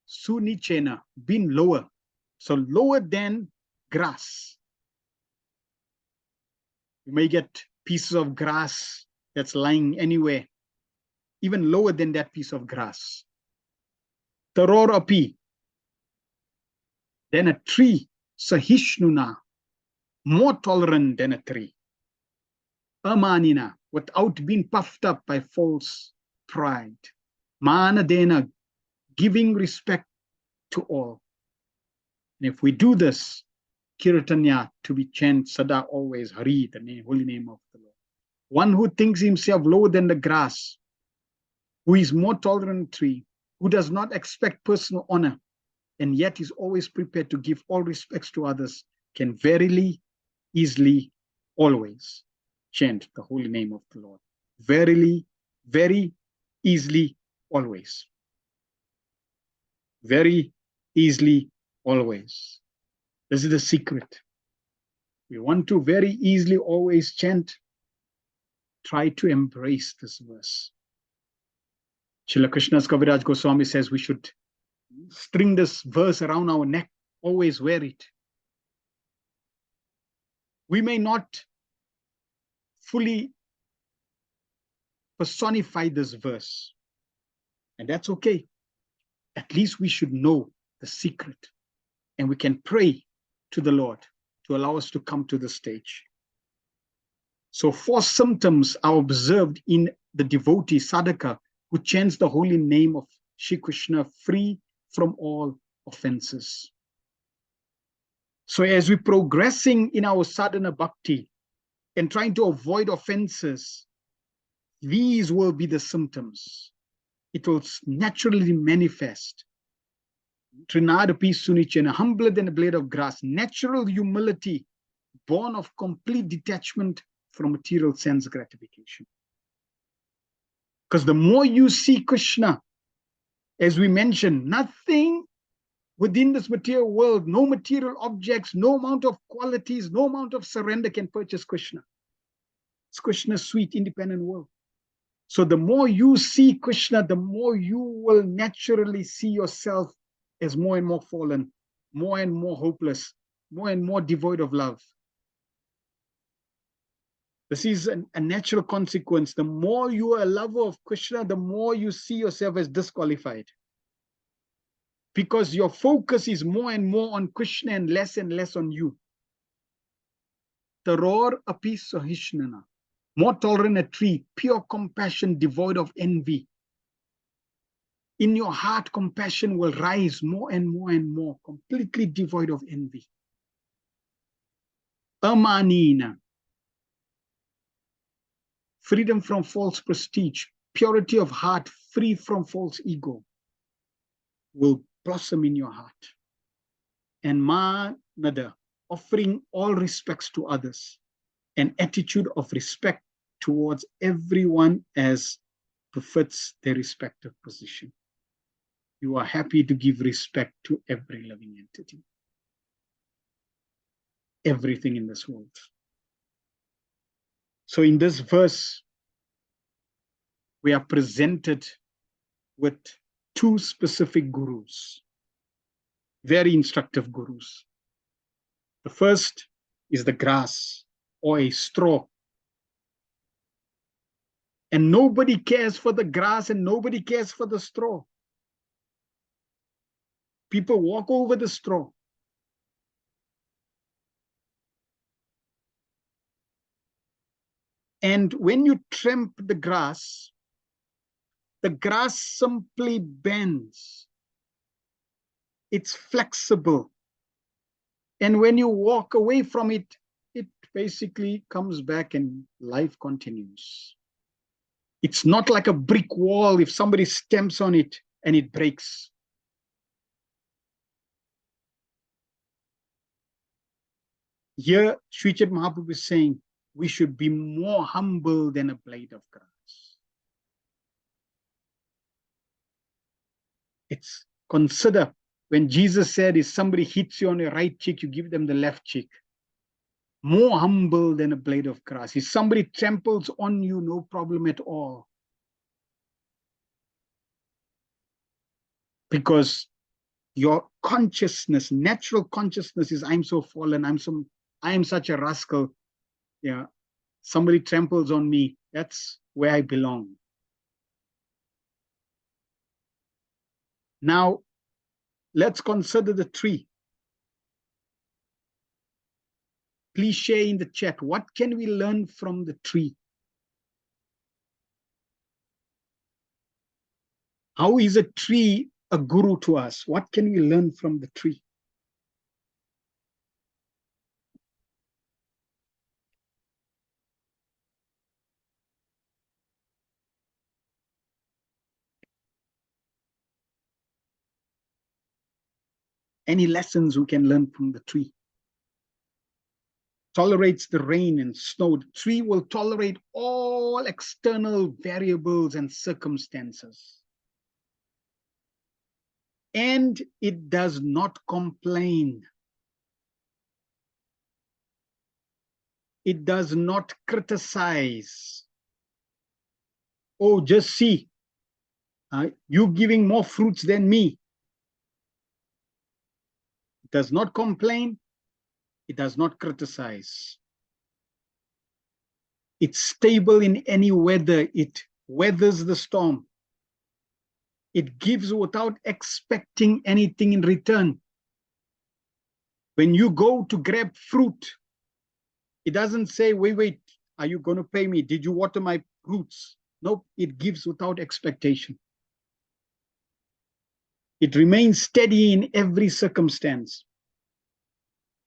Sunichena, been lower. So lower than grass. You may get pieces of grass that's lying anywhere, even lower than that piece of grass. Taror api, then a tree. Sahishnuna, more tolerant than a tree. Amanina, without being puffed up by false pride. Manadena, giving respect to all. And if we do this, Kirtanya, to be chant sada always, Hari, the name, holy name of the Lord. One who thinks himself lower than the grass, who is more tolerant tree, who does not expect personal honor, and yet is always prepared to give all respects to others, can verily, easily, always chant the holy name of the Lord. Verily, very easily, always. Very easily, always. This is the secret. We want to very easily always chant. Try to embrace this verse. Srila Krishna's Kaviraj Goswami says we should string this verse around our neck, always wear it. We may not fully personify this verse, and that's okay. At least we should know the secret, and we can pray to the Lord to allow us to come to the stage. So 4 symptoms are observed in the devotee sadhaka who chants the holy name of Shri Krishna free from all offenses. So as we're progressing in our sadhana bhakti and trying to avoid offenses, these will be the symptoms. It will naturally manifest. Trinadapi sunichena, humbler than a blade of grass, natural humility, born of complete detachment from material sense gratification. Because the more you see Krishna, as we mentioned, nothing within this material world, no material objects, no amount of qualities, no amount of surrender can purchase Krishna. It's Krishna's sweet, independent world. So the more you see Krishna, the more you will naturally see yourself as more and more fallen, more and more hopeless, more and more devoid of love. This is a natural consequence. The more you are a lover of Krishna, the more you see yourself as disqualified. Because your focus is more and more on Krishna and less on you. Taror api sahishnana. More tolerant a tree, pure compassion, devoid of envy. In your heart, compassion will rise more and more, completely devoid of envy. Amanina. Freedom from false prestige, purity of heart, free from false ego, will blossom in your heart. And manada, offering all respects to others, an attitude of respect towards everyone as befits their respective position. You are happy to give respect to every living entity, everything in this world. So in this verse, we are presented with two specific gurus, very instructive gurus. The first is the grass or a straw. And nobody cares for the grass and nobody cares for the straw. People walk over the straw. And when you tramp the grass simply bends. It's flexible. And when you walk away from it, it basically comes back and life continues. It's not like a brick wall. If somebody stamps on it and it breaks. Here, Sri Chaitanya Mahaprabhu is saying, we should be more humble than a blade of grass. It's consider when Jesus said, if somebody hits you on your right cheek, you give them the left cheek. More humble than a blade of grass. If somebody tramples on you, no problem at all. Because your consciousness, natural consciousness is, I'm so fallen, I am such a rascal. Yeah, somebody tramples on me. That's where I belong. Now, let's consider the tree. Please share in the chat. What can we learn from the tree? How is a tree a guru to us? What can we learn from the tree? Any lessons we can learn from the tree? Tolerates the rain and snow. The tree will tolerate all external variables and circumstances. And it does not complain. It does not criticize. Oh, just see, you giving more fruits than me. It does not complain. It does not criticize. It's stable in any weather. It weathers the storm. It gives without expecting anything in return. When you go to grab fruit, it doesn't say, wait, are you going to pay me? Did you water my roots? Nope, it gives without expectation. It remains steady in every circumstance.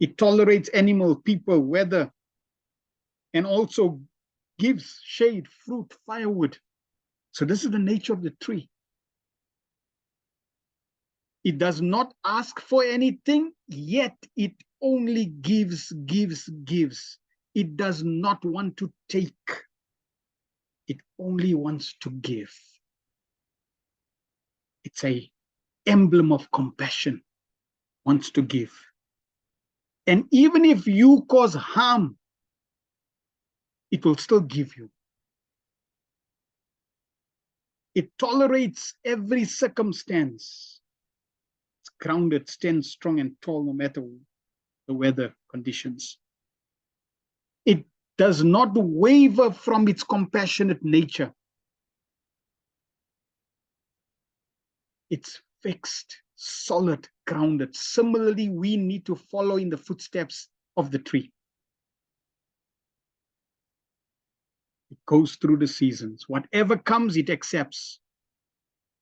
It tolerates animal, people, weather, and also gives shade, fruit, firewood. So this is the nature of the tree. It does not ask for anything, yet it only gives. It does not want to take. It only wants to give. It's an emblem of compassion, wants to give. And even if you cause harm, it will still give you. It tolerates every circumstance. It's grounded, stands strong and tall no matter the weather conditions. It does not waver from its compassionate nature. It's fixed, solid, grounded. Similarly, we need to follow in the footsteps of the tree. It goes through the seasons. Whatever comes, it accepts.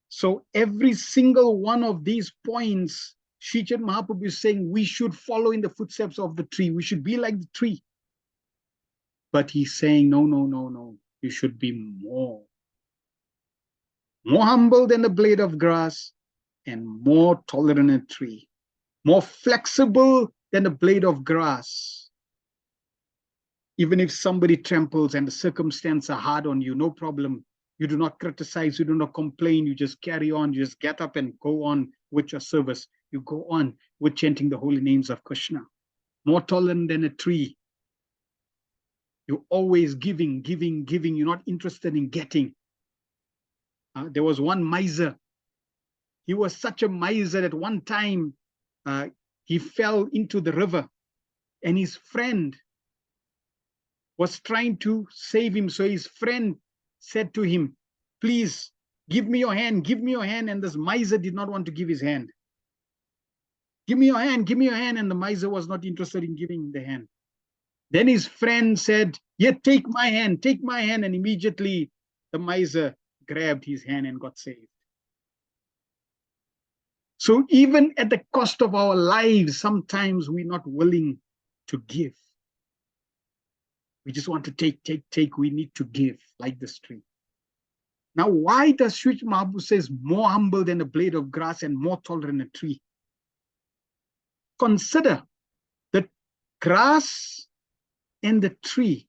So every single one of these points, Sri Chaitanya Mahaprabhu is saying we should follow in the footsteps of the tree. We should be like the tree. But he's saying, no, no, no, no. You should be more humble than the blade of grass and more tolerant than a tree. More flexible than the blade of grass. Even if somebody tramples and the circumstances are hard on you, no problem. You do not criticize, you do not complain, you just carry on, you just get up and go on with your service. You go on with chanting the holy names of Krishna. More tolerant than a tree. You're always giving, giving, giving. You're not interested in getting. There was one miser. He was such a miser that one time he fell into the river and his friend was trying to save him. So his friend said to him, please give me your hand, give me your hand. And this miser did not want to give his hand. Give me your hand, give me your hand. And the miser was not interested in giving the hand. Then his friend said, yeah, take my hand, take my hand. And immediately the miser grabbed his hand and got saved. So even at the cost of our lives, sometimes we're not willing to give. We just want to take. We need to give like this tree. Now, why does Sri Mahaprabhu says more humble than a blade of grass and more tolerant than a tree? Consider that grass and the tree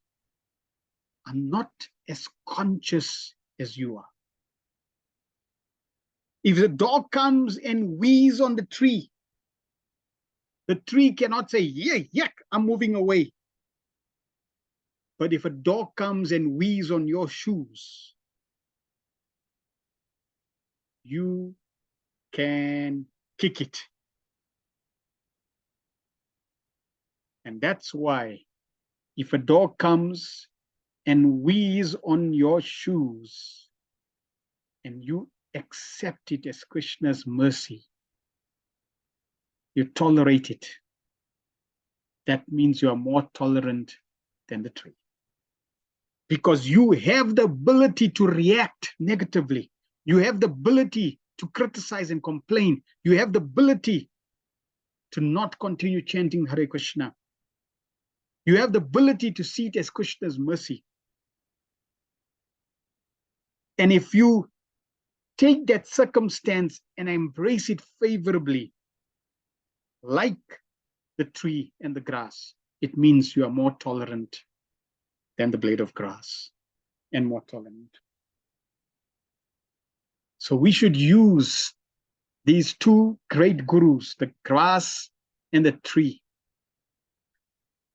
are not as conscious as you are. If the dog comes and wheezes on the tree cannot say, yeah, yuck, I'm moving away. But if a dog comes and wheezes on your shoes, you can kick it. And that's why if a dog comes and wheezes on your shoes and you accept it as Krishna's mercy, you tolerate it, that means you are more tolerant than the tree. Because you have the ability to react negatively. You have the ability to criticize and complain. You have the ability to not continue chanting Hare Krishna. You have the ability to see it as Krishna's mercy. And if you take that circumstance and embrace it favorably, like the tree and the grass, it means you are more tolerant than the blade of grass and more tolerant. So we should use these two great gurus, the grass and the tree,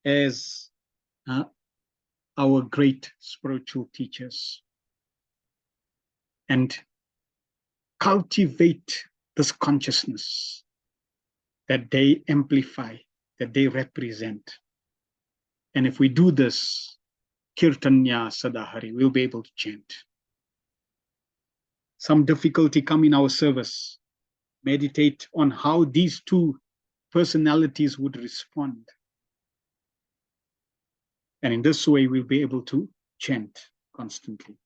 as our great spiritual teachers and cultivate this consciousness that they amplify, that they represent. And if we do this, Kirtanya Sadahari, we'll be able to chant. Some difficulty come in our service. Meditate on how these two personalities would respond. And in this way, we'll be able to chant constantly.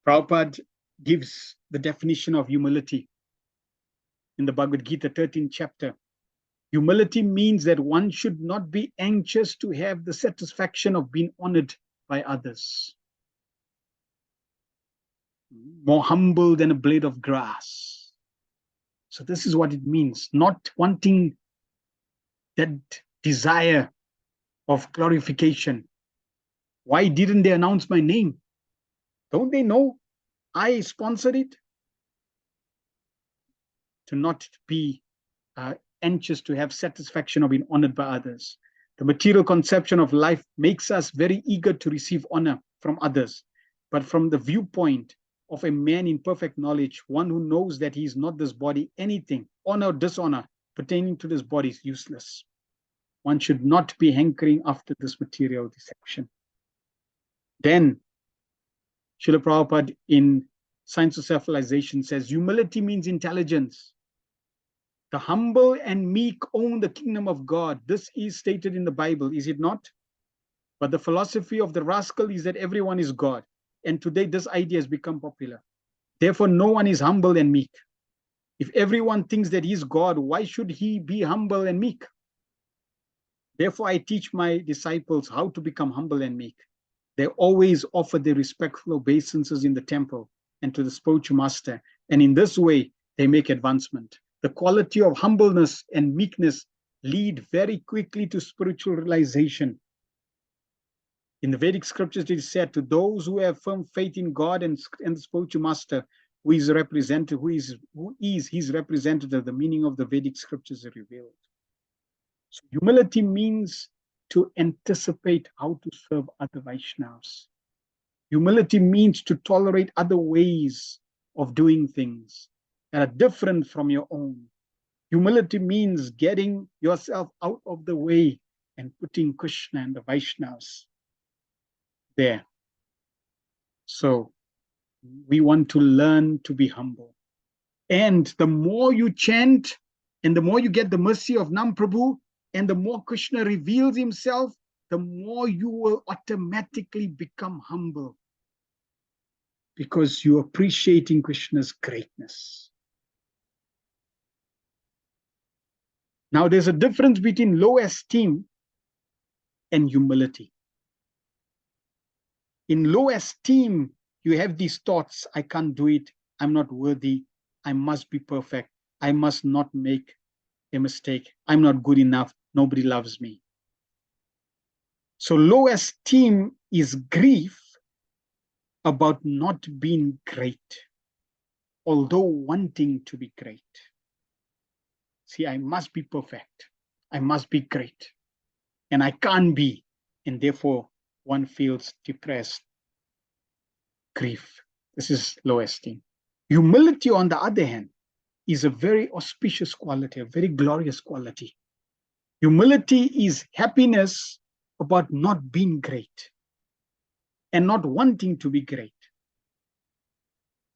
Prabhupada gives the definition of humility in the Bhagavad Gita 13th chapter. Humility means that one should not be anxious to have the satisfaction of being honored by others. More humble than a blade of grass. So this is what it means, not wanting that desire of glorification. Why didn't they announce my name? Don't they know I sponsored it? To not be anxious to have satisfaction of being honored by others. The material conception of life makes us very eager to receive honor from others. But from the viewpoint of a man in perfect knowledge, one who knows that he is not this body, anything, honor or dishonor pertaining to this body is useless. One should not be hankering after this material deception. Then, Srila Prabhupada in Science of Self-Realization says, humility means intelligence. The humble and meek own the kingdom of God. This is stated in the Bible, is it not? But the philosophy of the rascal is that everyone is God. And today this idea has become popular. Therefore, no one is humble and meek. If everyone thinks that he's God, why should he be humble and meek? Therefore, I teach my disciples how to become humble and meek. They always offer their respectful obeisances in the temple and to the spiritual master. And in this way, they make advancement. The quality of humbleness and meekness lead very quickly to spiritual realization. In the Vedic scriptures, it is said, to those who have firm faith in God and the spiritual master, who is his representative, the meaning of the Vedic scriptures are revealed. So humility means to anticipate how to serve other Vaishnavas. Humility means to tolerate other ways of doing things that are different from your own. Humility means getting yourself out of the way and putting Krishna and the Vaishnavas there. So we want to learn to be humble. And the more you chant and the more you get the mercy of Nam Prabhu and the more Krishna reveals himself, the more you will automatically become humble because you're appreciating Krishna's greatness. Now, there's a difference between low esteem and humility. In low esteem, you have these thoughts, I can't do it, I'm not worthy, I must be perfect, I must not make a mistake, I'm not good enough, nobody loves me. So low esteem is grief about not being great, although wanting to be great. See, I must be perfect, I must be great, and I can't be, and therefore one feels depressed, grief. This is low esteem. Humility, on the other hand, is a very auspicious quality, a very glorious quality. Humility is happiness about not being great and not wanting to be great.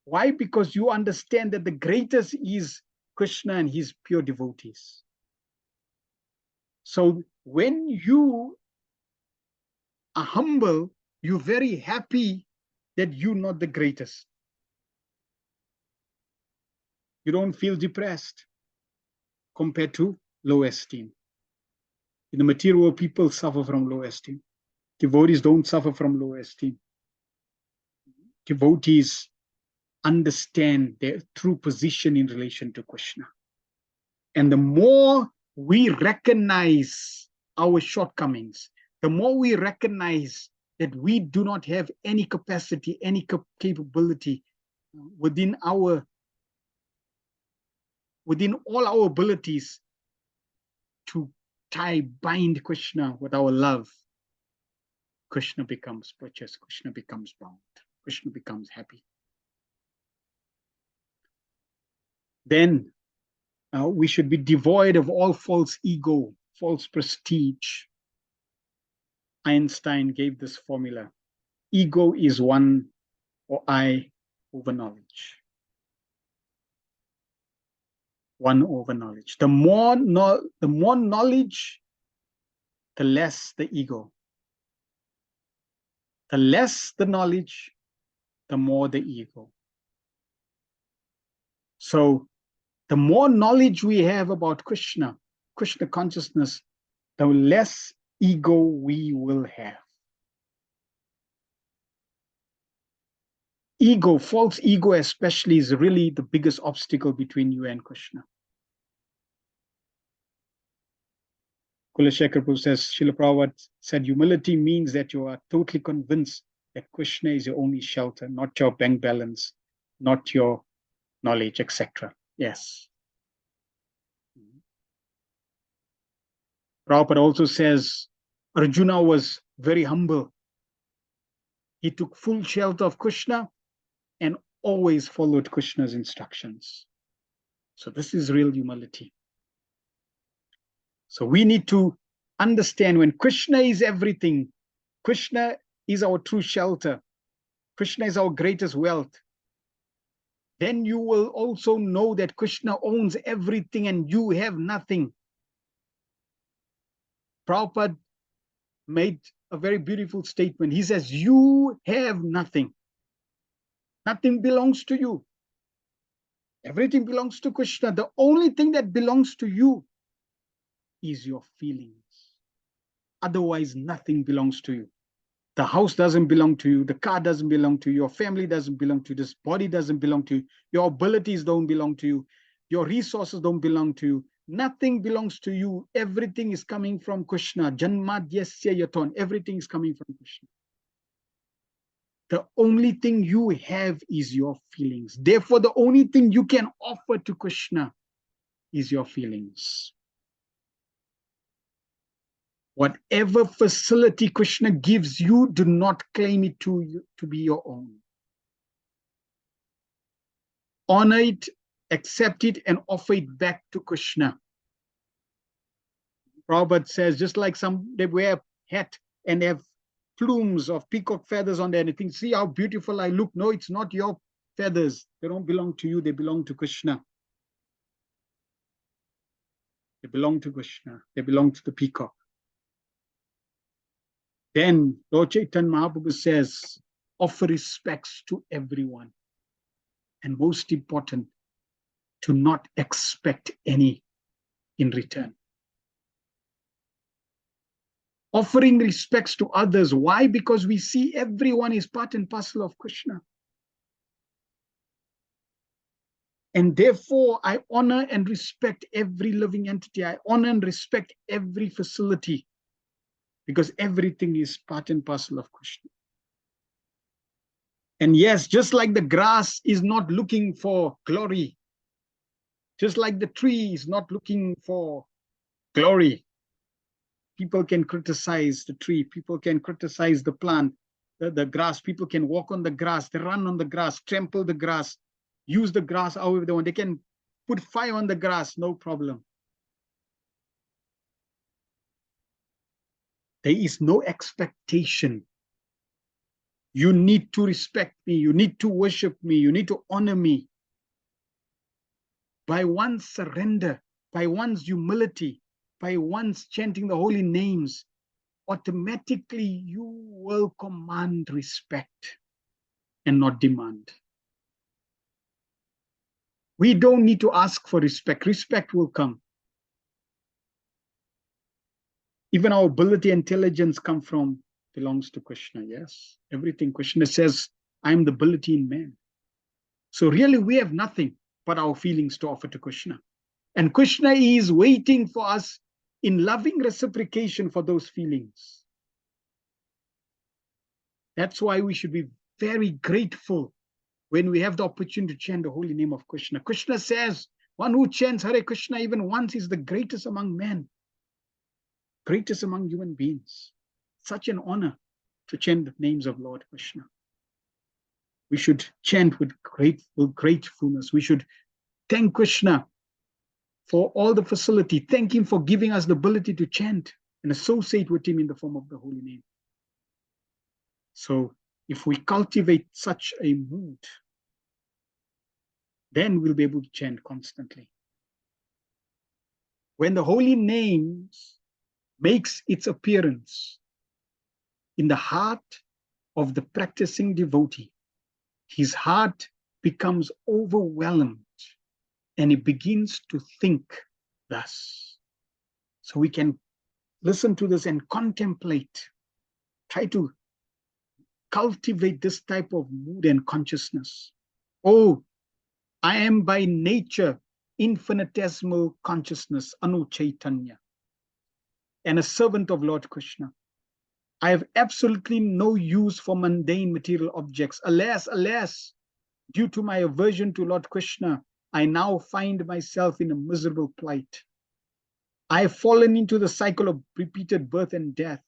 Why? Because you understand that the greatest is Krishna and his pure devotees. So when you are humble, you're very happy that you're not the greatest. You don't feel depressed compared to low esteem. In the material world, people suffer from low esteem. Devotees don't suffer from low esteem. Devotees understand their true position in relation to Krishna. And the more we recognize our shortcomings, the more we recognize that we do not have any capacity, any capability within all our abilities to bind Krishna with our love. Krishna becomes purchased, Krishna becomes bound, Krishna becomes happy. Then we should be devoid of all false ego, false prestige. Einstein gave this formula. Ego is one, or I, over knowledge. One over knowledge. The more knowledge, the less the ego. The less the knowledge, the more the ego. So the more knowledge we have about Krishna consciousness, the less ego we will have. Ego, false ego especially, is really the biggest obstacle between you and Krishna. Kulashekar Prabhu says, Srila Prabhupada said, humility means that you are totally convinced that Krishna is your only shelter, not your bank balance, not your knowledge, etc. Yes. Prabhupada also says, Arjuna was very humble. He took full shelter of Krishna, and always followed Krishna's instructions. So this is real humility. So we need to understand when Krishna is everything, Krishna is our true shelter, Krishna is our greatest wealth, then you will also know that Krishna owns everything and you have nothing. Prabhupada made a very beautiful statement. He says, you have nothing. Nothing belongs to you. Everything belongs to Krishna. The only thing that belongs to you is your feelings. Otherwise, nothing belongs to you. The house doesn't belong to you. The car doesn't belong to you. Your family doesn't belong to you. This body doesn't belong to you. Your abilities don't belong to you. Your resources don't belong to you. Nothing belongs to you. Everything is coming from Krishna. Janmadyasya yaton. Everything is coming from Krishna. The only thing you have is your feelings. Therefore, the only thing you can offer to Krishna is your feelings. Whatever facility Krishna gives you, do not claim it to be your own. Honor it, accept it, and offer it back to Krishna. Prabhupada says, just like they wear a hat and have plumes of peacock feathers on there, and you think, see how beautiful I look. No, it's not your feathers. They don't belong to you. They belong to Krishna. They belong to Krishna. They belong to the peacock. Then Lord Chaitanya Mahaprabhu says, offer respects to everyone. And most important, to not expect any in return. Offering respects to others. Why? Because we see everyone is part and parcel of Krishna. And therefore, I honor and respect every living entity. I honor and respect every facility, because everything is part and parcel of Krishna. And yes, just like the grass is not looking for glory, just like the tree is not looking for glory, people can criticize the tree, people can criticize the plant, the grass, people can walk on the grass, they run on the grass, trample the grass, use the grass however they want. They can put fire on the grass, no problem. There is no expectation. You need to respect me, you need to worship me, you need to honor me. By one's surrender, by one's humility, by one's chanting the holy names, automatically you will command respect and not demand. We don't need to ask for respect. Respect will come. Even our ability, intelligence belongs to Krishna. Yes, everything. Krishna says, I am the ability in man. So really we have nothing but our feelings to offer to Krishna. And Krishna is waiting for us in loving reciprocation for those feelings. That's why we should be very grateful when we have the opportunity to chant the holy name of Krishna. Krishna says, one who chants Hare Krishna even once is the greatest among men, greatest among human beings. Such an honor to chant the names of Lord Krishna. We should chant with gratefulness. We should thank Krishna for all the facility. Thank him for giving us the ability to chant and associate with him in the form of the holy name. So if we cultivate such a mood, then we'll be able to chant constantly. When the holy name makes its appearance in the heart of the practicing devotee, his heart becomes overwhelmed and he begins to think thus. So we can listen to this and contemplate, try to cultivate this type of mood and consciousness. Oh, I am by nature infinitesimal consciousness, Anu Chaitanya, and a servant of Lord Krishna. I have absolutely no use for mundane material objects. Alas, alas, due to my aversion to Lord Krishna, I now find myself in a miserable plight. I have fallen into the cycle of repeated birth and death,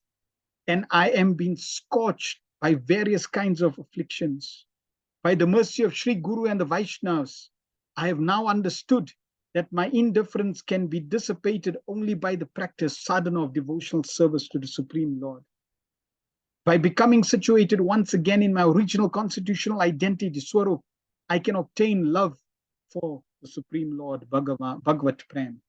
and I am being scorched by various kinds of afflictions. By the mercy of Sri Guru and the Vaishnavas, I have now understood that my indifference can be dissipated only by the practice sadhana of devotional service to the Supreme Lord. By becoming situated once again in my original constitutional identity, Swarup, I can obtain love for the Supreme Lord, Bhagavat Prem.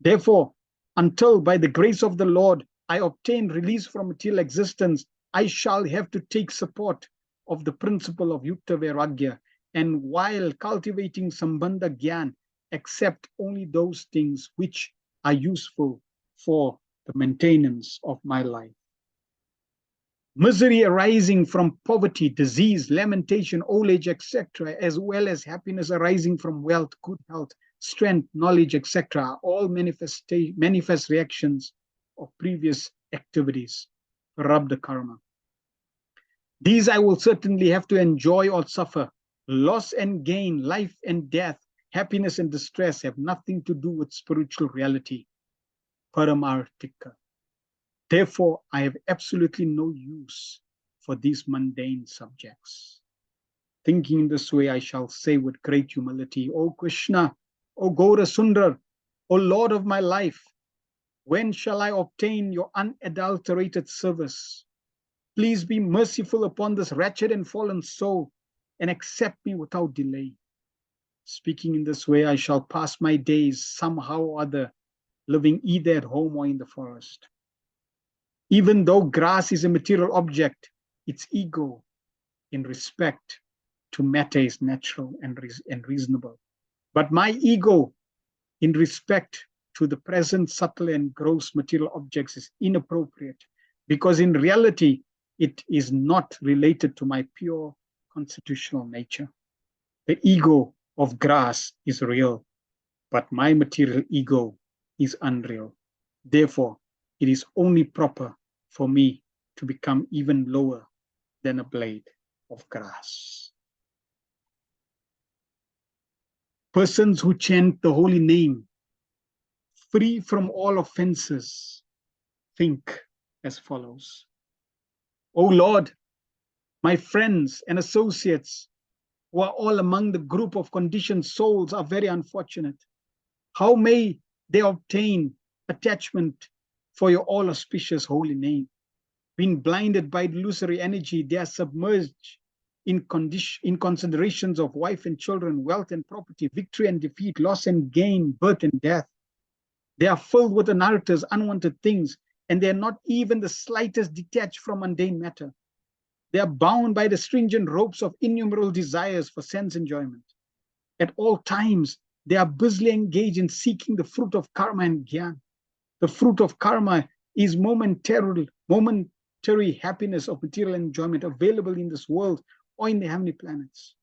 Therefore, until by the grace of the Lord I obtain release from material existence, I shall have to take support of the principle of Yukta Vairagya, and while cultivating Sambandha Gyan, accept only those things which are useful for the maintenance of my life. Misery arising from poverty, disease, lamentation, old age, etc., as well as happiness arising from wealth, good health, strength, knowledge, etc., are all manifest reactions of previous activities, Rabdha karma. These I will certainly have to enjoy or suffer. Loss and gain, life and death, happiness and distress have nothing to do with spiritual reality, Paramarthika. Therefore, I have absolutely no use for these mundane subjects. Thinking in this way, I shall say with great humility, O Krishna, O Gaura Sundar, O Lord of my life, when shall I obtain your unadulterated service? Please be merciful upon this wretched and fallen soul and accept me without delay. Speaking in this way, I shall pass my days somehow or other, living either at home or in the forest. Even though grass is a material object, its ego in respect to matter is natural and reasonable. But my ego in respect to the present subtle and gross material objects is inappropriate, because in reality, it is not related to my pure constitutional nature. The ego of grass is real, but my material ego is unreal. Therefore, it is only proper for me to become even lower than a blade of grass. Persons who chant the holy name, free from all offenses, think as follows. O Lord, my friends and associates who are all among the group of conditioned souls are very unfortunate. How may they obtain attachment for your all auspicious holy name? Being blinded by illusory energy, they are submerged in considerations of wife and children, wealth and property, victory and defeat, loss and gain, birth and death. They are filled with anarthas, unwanted things, and they are not even the slightest detached from mundane matter. They are bound by the stringent ropes of innumerable desires for sense enjoyment. At all times, they are busily engaged in seeking the fruit of karma and gyan. The fruit of karma is momentary happiness of material enjoyment available in this world or in the heavenly planets.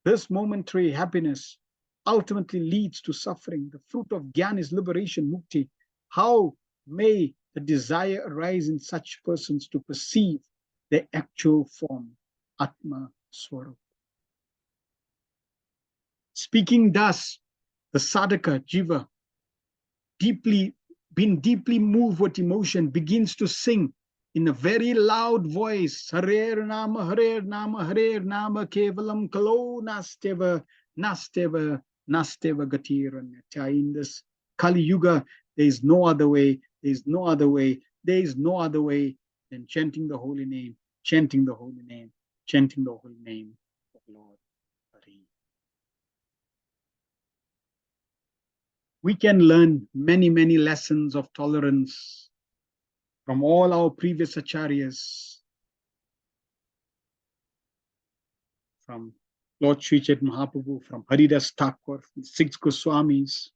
This momentary happiness ultimately leads to suffering. The fruit of gyan is liberation, mukti. How may the desire arise in such persons to perceive their actual form, Atma Swarup? Speaking thus, the sadhaka, jiva, being deeply moved with emotion, begins to sing in a very loud voice, Harer Nama, Harer Nama, Harer Nama, Kevalam Kalo Nasteva, Nasteva, Nasteva Gatiranyatya. In this Kali Yuga, there is no other way, there is no other way, there is no other way than chanting the holy name, chanting the holy name, chanting the holy name of Lord Hari. We can learn many, many lessons of tolerance from all our previous acharyas, from Lord Sri Chaitanya Mahaprabhu, from Haridas Thakur, from 6 Goswamis.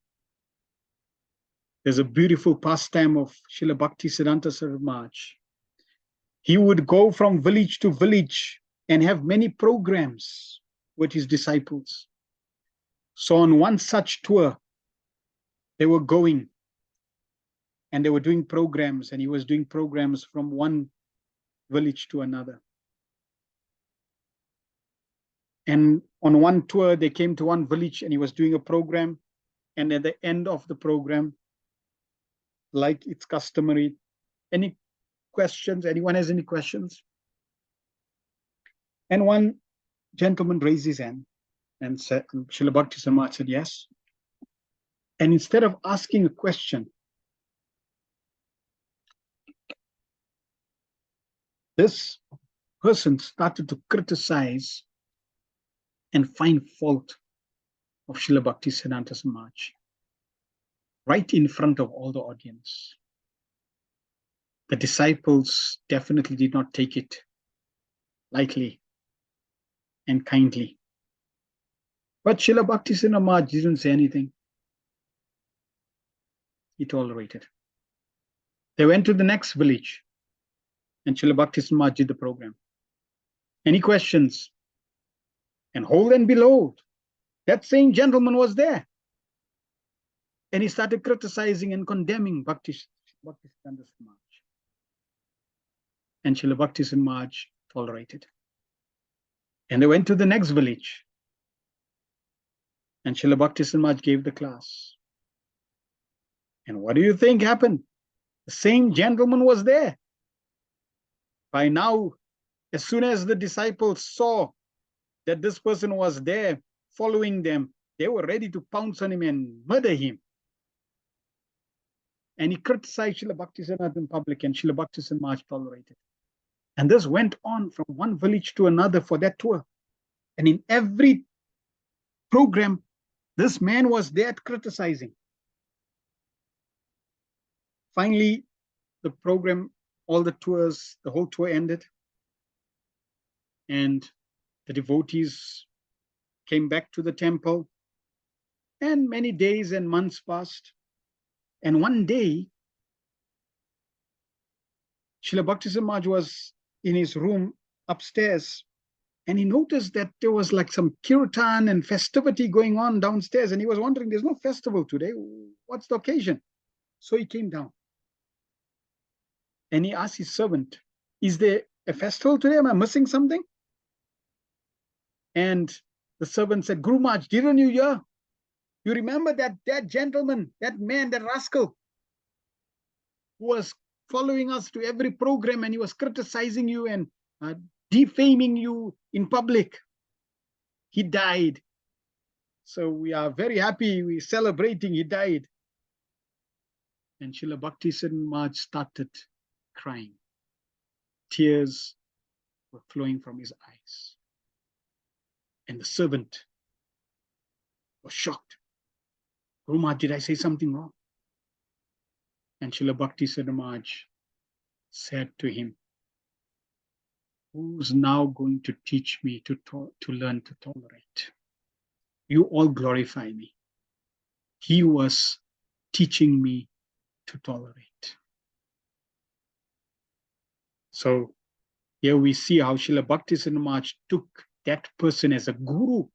There's a beautiful pastime of Srila Bhakti Siddhanta Saraswati Maharaj. He would go from village to village and have many programs with his disciples. So on one such tour, they were going and they were doing programs, and he was doing programs from one village to another. And on one tour, they came to one village and he was doing a program. And at the end of the program, like it's customary, any questions? Anyone has any questions? And gentleman raised his hand and said, Srila Bhakti Maharaj said, yes. And instead of asking a question, this person started to criticize and find fault of Srila Bhakti Siddhanta Maharaj right in front of all the audience. The disciples definitely did not take it lightly and kindly. But Srila Bhakti Siddhanta Maharaj didn't say anything. He tolerated. They went to the next village and Srila Bhakti Siddhanta Maharaj did the program. Any questions? And hold and behold, that same gentleman was there. And he started criticizing and condemning Bhakti Siddhanta Maharaj. And Srila Bhakti Siddhanta Maharaj tolerated. And they went to the next village. And Srila Bhakti Siddhanta Maharaj gave the class. And what do you think happened? The same gentleman was there. By now, as soon as the disciples saw that this person was there following them, they were ready to pounce on him and murder him. And he criticized Srila Bhakti Siddhanta in public, and Srila Bhakti Siddhanta Maharaj tolerated. And this went on from one village to another for that tour. And in every program, this man was there criticizing. Finally, the program, all the tours, the whole tour ended. And the devotees came back to the temple. And many days and months passed. And one day, Srila Bhakti Maharaj was in his room upstairs, and he noticed that there was like some kirtan and festivity going on downstairs. And he was wondering, there's no festival today. What's the occasion? So he came down. And he asked his servant, is there a festival today? Am I missing something? And the servant said, Guru Maharaj, didn't you hear? You remember that gentleman, that man, that rascal, who was following us to every program, and he was criticizing you and defaming you in public. He died. So we are very happy. We're celebrating. He died. And Srila Bhakti Siddhanta Maharaj started crying. Tears were flowing from his eyes. And the servant was shocked. Guru Maharaj, did I say something wrong? And Srila Bhakti Siddhanta Maharaj said to him, who's now going to teach me to learn to tolerate? You all glorify me. He was teaching me to tolerate. So here we see how Srila Bhakti Siddhanta Maharaj took that person as a guru,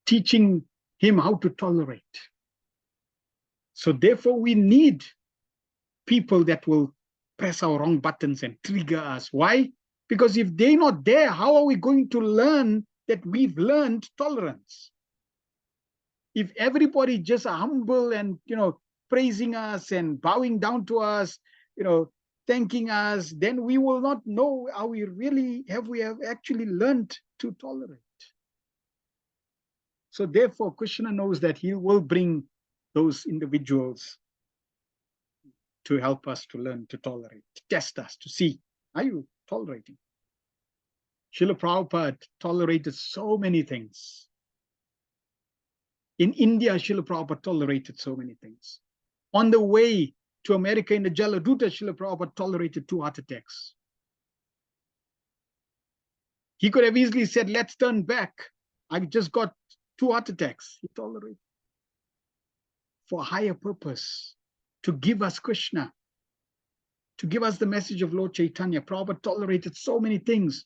teaching him how to tolerate. So therefore we need people that will press our wrong buttons and trigger us. Why? Because if they're not there, how are we going to learn that we've learned tolerance? If everybody just humble and, praising us and bowing down to us, thanking us, then we will not know how we have actually learned to tolerate. So therefore, Krishna knows that he will bring those individuals to help us to learn to tolerate, to test us, to see, are you tolerating? Srila Prabhupada tolerated so many things. In India, Srila Prabhupada tolerated so many things. On the way to America in the Jaladuta, Srila Prabhupada tolerated 2 heart attacks. He could have easily said, let's turn back. I just got 2 heart attacks. He tolerated. For a higher purpose, to give us Krishna, to give us the message of Lord Chaitanya. Prabhupada tolerated so many things.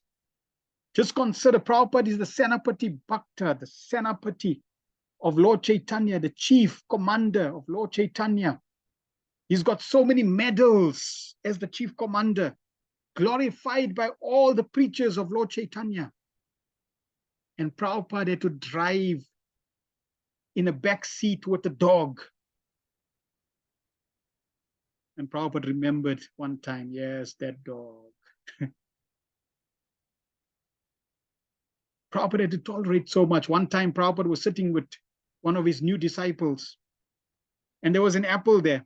Just consider, Prabhupada is the Senapati Bhakta, the Senapati of Lord Chaitanya, the chief commander of Lord Chaitanya. He's got so many medals as the chief commander, glorified by all the preachers of Lord Chaitanya. And Prabhupada had to drive in a back seat with a dog. And Prabhupada remembered one time, yes, that dog. Prabhupada had to tolerate so much. One time, Prabhupada was sitting with one of his new disciples, and there was an apple there.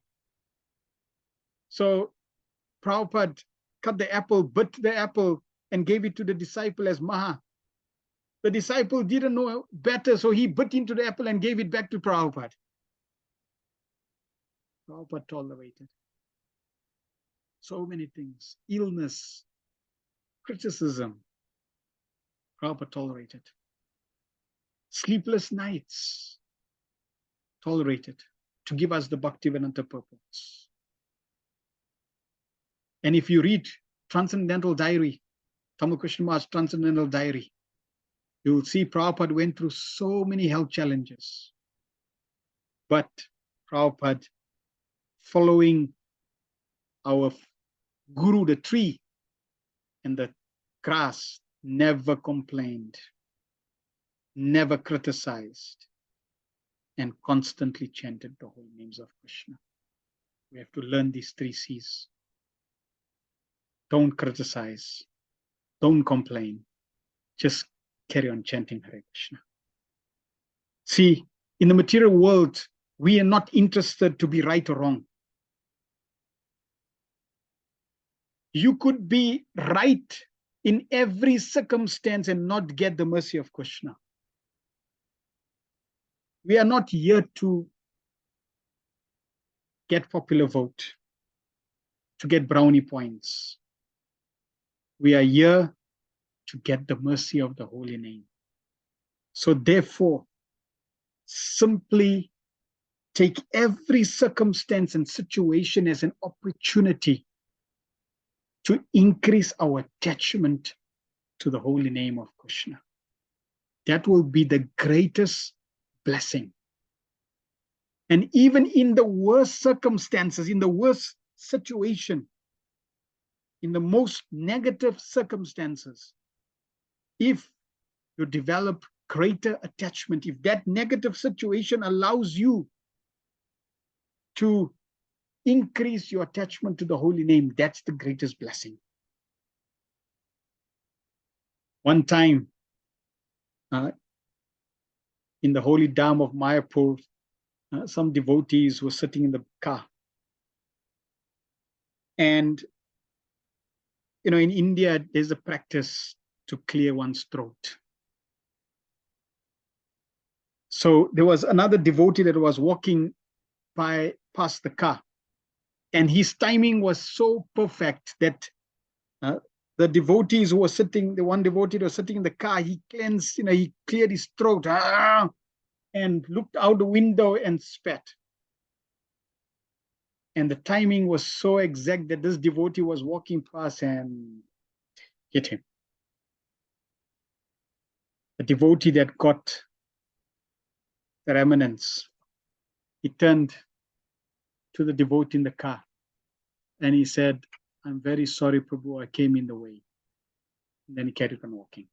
So Prabhupada cut the apple, bit the apple, and gave it to the disciple as Maha. The disciple didn't know better, so he bit into the apple and gave it back to Prabhupada. Prabhupada tolerated so many things. Illness, criticism, Prabhupada tolerated. Sleepless nights, tolerated to give us the Bhaktivedanta purpose. And if you read Transcendental Diary, Tamil Krishna Mahar's Transcendental Diary, you will see Prabhupada went through so many health challenges. But Prabhupada, following our Guru, the tree, and the grass, never complained, never criticized, and constantly chanted the holy names of Krishna. We have to learn these 3 C's. Don't criticize, don't complain, just carry on chanting Hare Krishna. See, in the material world, we are not interested to be right or wrong. You could be right in every circumstance and not get the mercy of Krishna. We are not here to get popular vote, to get brownie points. We are here to get the mercy of the holy name. So therefore, simply take every circumstance and situation as an opportunity to increase our attachment to the holy name of Krishna. That will be the greatest blessing. And even in the worst circumstances, in the worst situation, in the most negative circumstances, if you develop greater attachment, if that negative situation allows you to increase your attachment to the holy name, that's the greatest blessing. One time, in the holy Dham of Mayapur, some devotees were sitting in the car. And, in India, there's a practice to clear one's throat. So there was another devotee that was walking past the car. And his timing was so perfect that the devotees who were sitting, the one devotee that was sitting in the car, he cleansed, he cleared his throat and looked out the window and spat. And the timing was so exact that this devotee was walking past and hit him. The devotee that got the remnants, he turned to the devotee in the car and he said, "I'm very sorry, Prabhu, I came in the way." And then he carried on walking.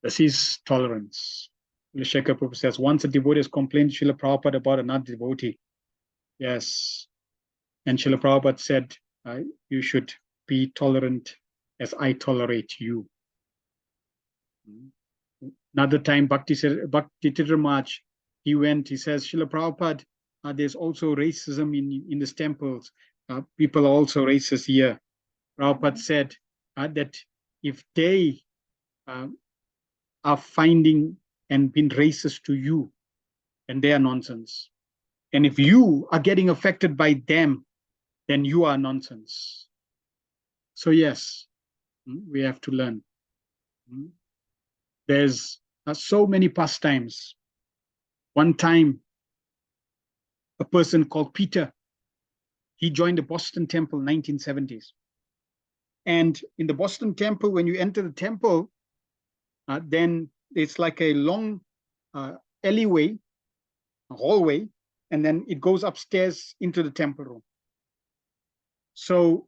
This is tolerance. Shekhar Prabhu says, once a devotee has complained to Srila Prabhupada about another devotee. Yes. And Srila Prabhupada said, you should be tolerant as I tolerate you. Another time, Bhakti Tiramaj, he says, Srila Prabhupada, there's also racism in these temples. People are also racist here. Prabhupada said that if they are finding and being racist to you, and they are nonsense. And if you are getting affected by them, then you are nonsense. So yes, we have to learn. There's so many pastimes. One time, a person called Peter, he joined the Boston Temple in 1970s. And in the Boston Temple, when you enter the temple, then it's like a long alleyway, a hallway, and then it goes upstairs into the temple room. So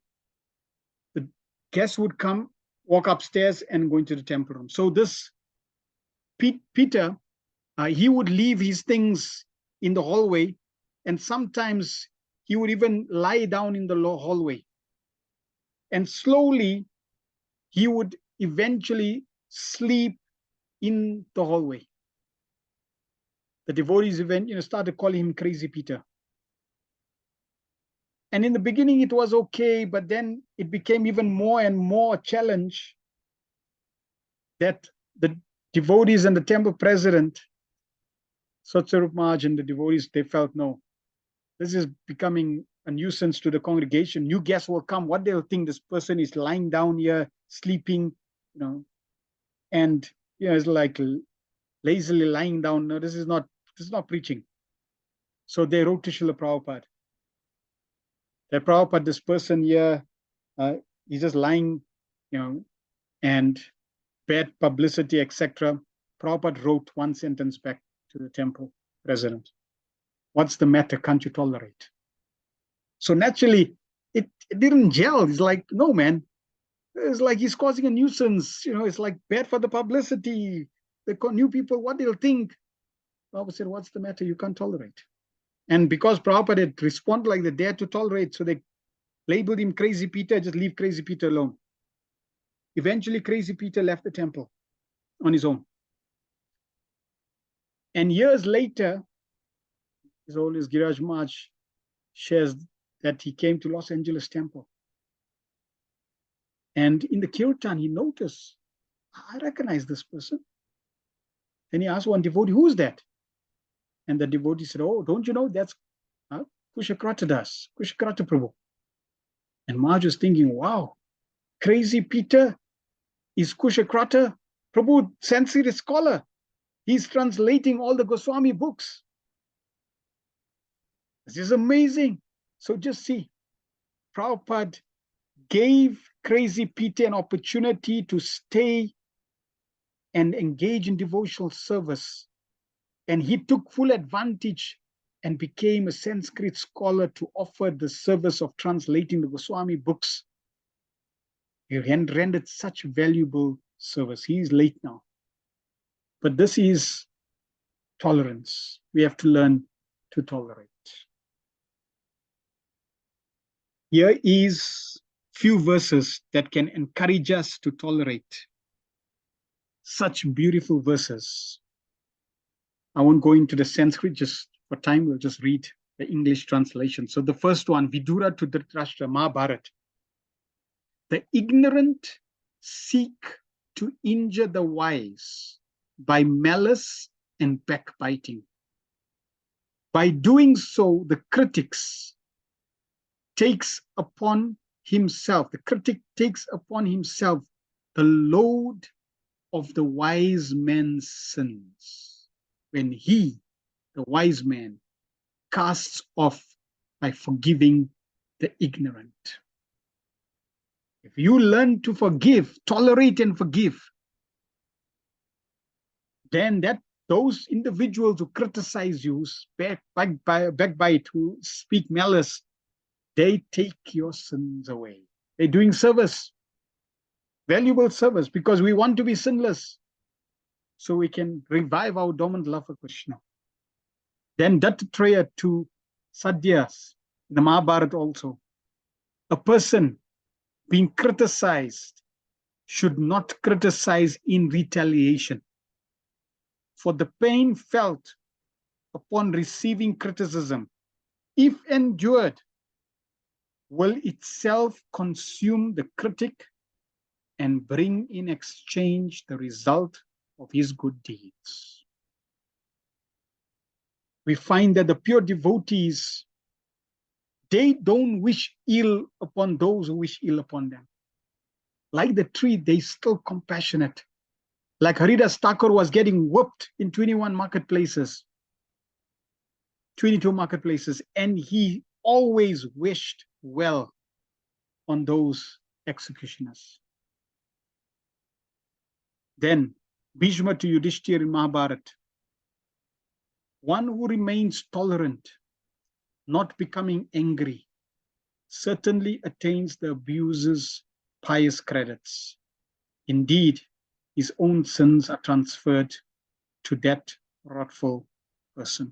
the guests would come, walk upstairs and go into the temple room. So this Peter, he would leave his things in the hallway, and sometimes he would even lie down in the hallway. And slowly he would eventually sleep in the hallway. The devotees started calling him Crazy Peter. And in the beginning, it was okay, but then it became even more and more a challenge that the devotees and the temple president, Satsarup Maharaj, and the devotees, they felt, no, this is becoming a nuisance to the congregation. New guests will come. What they'll think, this person is lying down here, sleeping, and it's like lazily lying down. No, this is not preaching. So they wrote to Srila Prabhupada. That Prabhupada, this person here, he's just lying, and bad publicity, etc. Prabhupada wrote one sentence back to the temple president. What's the matter? Can't you tolerate? So naturally, it didn't gel. It's like, no, man. It's like he's causing a nuisance. It's like bad for the publicity. The new people, what they'll think. Prabhupada said, what's the matter? You can't tolerate. And because Prabhupada had responded like they dare to tolerate, so they labeled him Crazy Peter, just leave Crazy Peter alone. Eventually, Crazy Peter left the temple on his own. And years later, His Holiness Giraj Maharaj shares that he came to Los Angeles temple. And in the kirtan, he noticed, I recognize this person. Then he asked one devotee, who's that? And the devotee said, oh, don't you know, that's Kushakrata Das, Kushakrata Prabhu. And Maharaj was thinking, wow, Crazy Peter is Kushakrata Prabhu, Sanskrit scholar. He's translating all the Goswami books. This is amazing. So just see, Prabhupada gave Crazy Peter an opportunity to stay and engage in devotional service. And he took full advantage and became a Sanskrit scholar to offer the service of translating the Goswami books. He rendered such valuable service. He is late now. But this is tolerance. We have to learn to tolerate. Here is few verses that can encourage us to tolerate. Such beautiful verses. I won't go into the Sanskrit, just for time, we'll just read the English translation. So the first one, Vidura to Dhritarashtra, Mahabharata. The ignorant seek to injure the wise by malice and backbiting. By doing so, the critic takes upon himself the load of the wise man's sins, when he, the wise man, casts off by forgiving the ignorant. If you learn to forgive, tolerate and forgive, then those individuals who criticize you, backbite, who speak malice, they take your sins away. They're doing service, valuable service, because we want to be sinless, so we can revive our dormant love for Krishna. Then Dattatreya to Sadyas, the Mahabharata also. A person being criticized should not criticize in retaliation. For the pain felt upon receiving criticism, if endured, will itself consume the critic and bring in exchange the result of his good deeds. We find that the pure devotees, they don't wish ill upon those who wish ill upon them. Like the tree, they still compassionate. Like Haridas Thakur was getting whooped in 22 marketplaces, and he always wished well on those executioners. Then Bhishma to Yudhishthir in Mahabharata. One who remains tolerant, not becoming angry, certainly attains the abuser's pious credits. Indeed, his own sins are transferred to that wrathful person.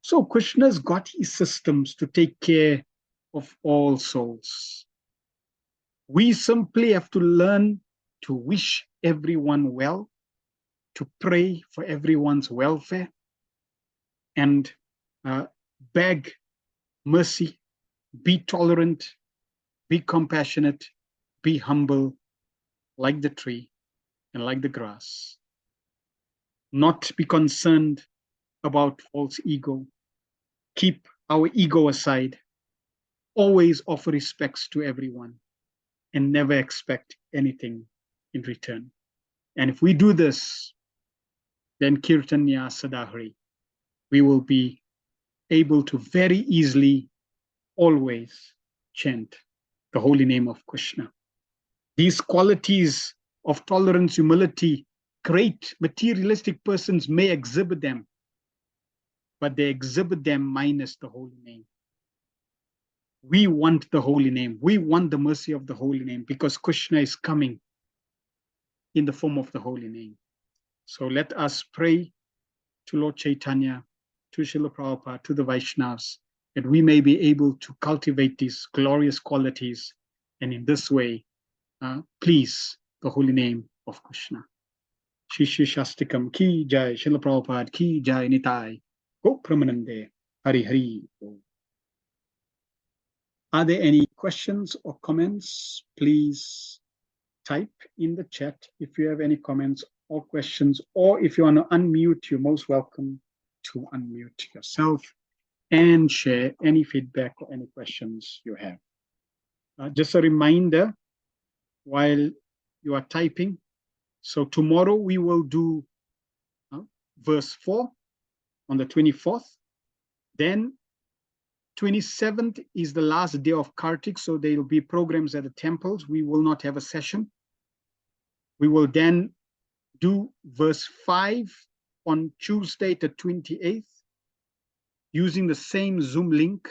So Krishna's got his systems to take care of all souls. We simply have to learn to wish everyone well, to pray for everyone's welfare, and beg mercy, be tolerant, be compassionate, be humble, like the tree and like the grass. Not be concerned about false ego. Keep our ego aside. Always offer respects to everyone and never expect anything in return. And if we do this, then Kirtanya Sadahari, we will be able to very easily always chant the holy name of Krishna. These qualities of tolerance, humility, great materialistic persons may exhibit them, but they exhibit them minus the holy name. We want the holy name. We want the mercy of the holy name because Krishna is coming in the form of the holy name. So let us pray to Lord Chaitanya, to Srila Prabhupada, to the Vaishnavas, that we may be able to cultivate these glorious qualities and in this way please the holy name of Krishna. Siksastakam ki jai, Srila Prabhupada ki jai, Nitai Go Pramanande, Hari Hari. Are there any questions or comments? Please type in the chat if you have any comments or questions, or if you want to unmute, you're most welcome to unmute yourself and share any feedback or any questions you have. Just a reminder, while you are typing, so tomorrow we will do verse 4 on the 24th. Then 27th is the last day of Kartik, so there will be programs at the temples. We will not have a session. We will then do verse 5 on Tuesday the 28th using the same Zoom link.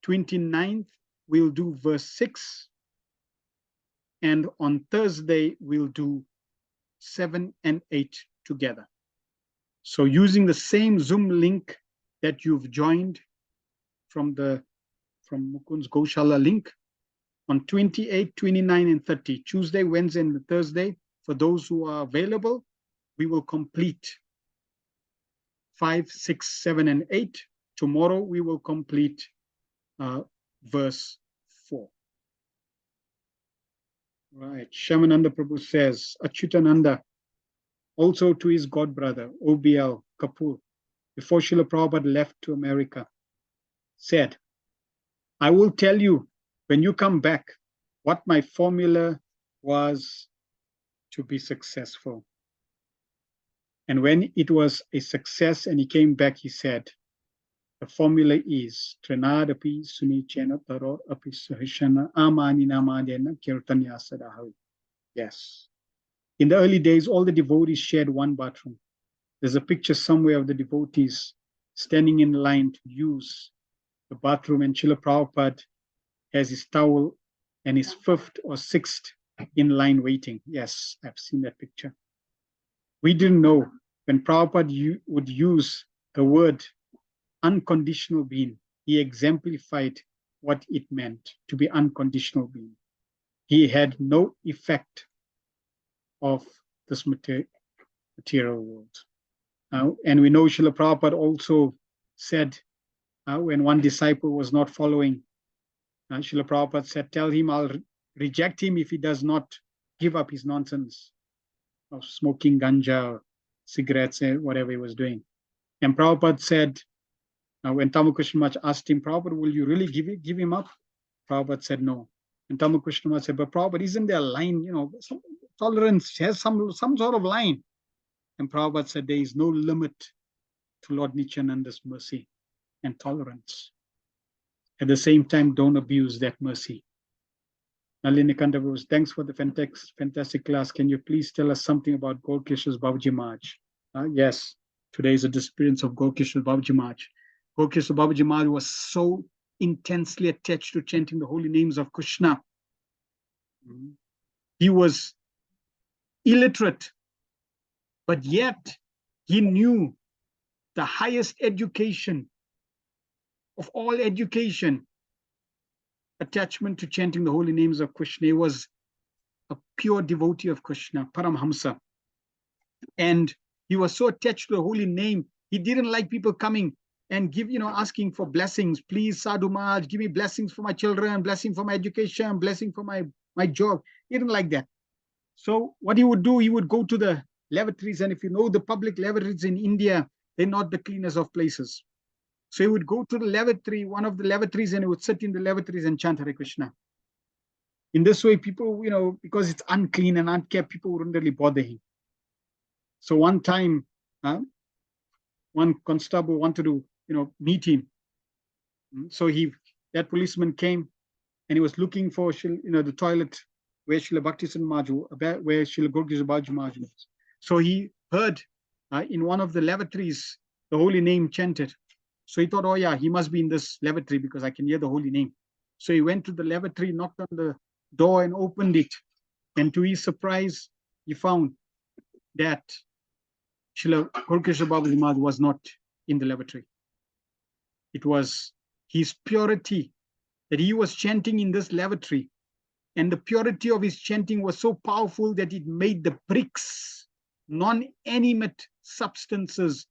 29th, we'll do verse 6. And on Thursday, we'll do 7 and 8 together. So using the same Zoom link that you've joined from Mukund's Goshala link, on 28, 29, and 30, Tuesday, Wednesday, and Thursday, for those who are available, we will complete 5, 6, 7, and 8. Tomorrow, we will complete verse 4. Right. Shamananda Prabhu says, Achyutananda, also to his god brother, OBL Kapoor, before Srila Prabhupada left to America, said, I will tell you when you come back what my formula was to be successful. And when it was a success and he came back, he said, the formula is Trinadapi Sunichena Taror Api Sahishana Amani Namadena Kirtanya Sadahari. Yes. In the early days, all the devotees shared one bathroom. There's a picture somewhere of the devotees standing in line to use the bathroom, and Srila Prabhupada has his towel and his 5th or 6th in line waiting. Yes, I've seen that picture. We didn't know when Prabhupada would use the word unconditional being, he exemplified what it meant to be unconditional being. He had no effect of this material world. And we know Srila Prabhupada also said when one disciple was not following, Srila Prabhupada said, tell him I'll reject him if he does not give up his nonsense of smoking ganja or cigarettes or whatever he was doing. And Prabhupada said, when Tamal Krishna Maharaj asked him, Prabhupada, will you really give him up? Prabhupada said no. And Tamal Krishna Maharaj said, but Prabhupada, isn't there a line, tolerance has some sort of line. And Prabhupada said, there is no limit to Lord Nityananda's mercy and tolerance. At the same time, don't abuse that mercy. Nalini Kandavus, thanks for the fantastic class. Can you please tell us something about Gaurkishor's Babaji Maharaj? Yes, today is a disappearance of Gaurkishor's Babaji Maharaj. Gaurkishor Babaji Maharaj was so intensely attached to chanting the holy names of Krishna. He was illiterate, but yet he knew the highest education of all education, attachment to chanting the holy names of Krishna. He was a pure devotee of Krishna, Paramhamsa. And he was so attached to the holy name, he didn't like people coming and asking for blessings. Please, Sadhu Maharaj, give me blessings for my children, blessing for my education, blessing for my job. He didn't like that. So what he would do, he would go to the lavatories. And if you know the public lavatories in India, they're not the cleanest of places. So he would go to the lavatory, one of the lavatories, and he would sit in the lavatories and chant Hare Krishna. In this way, people, because it's unclean and unkept, people wouldn't really bother him. So one time, one constable wanted to, meet him. So that policeman came and he was looking for, the toilet where Srila Bhaktisaraj Maharaj, where Srila Gurukisha Babaji Maharaj was. So he heard in one of the lavatories, the holy name chanted. So he thought, oh yeah, he must be in this lavatory because I can hear the holy name. So he went to the lavatory, knocked on the door and opened it. And to his surprise, he found that Srila Gurukisha Babaji Maharaj was not in the lavatory. It was his purity that he was chanting in this lavatory. And the purity of his chanting was so powerful that it made the bricks, non-animate substances,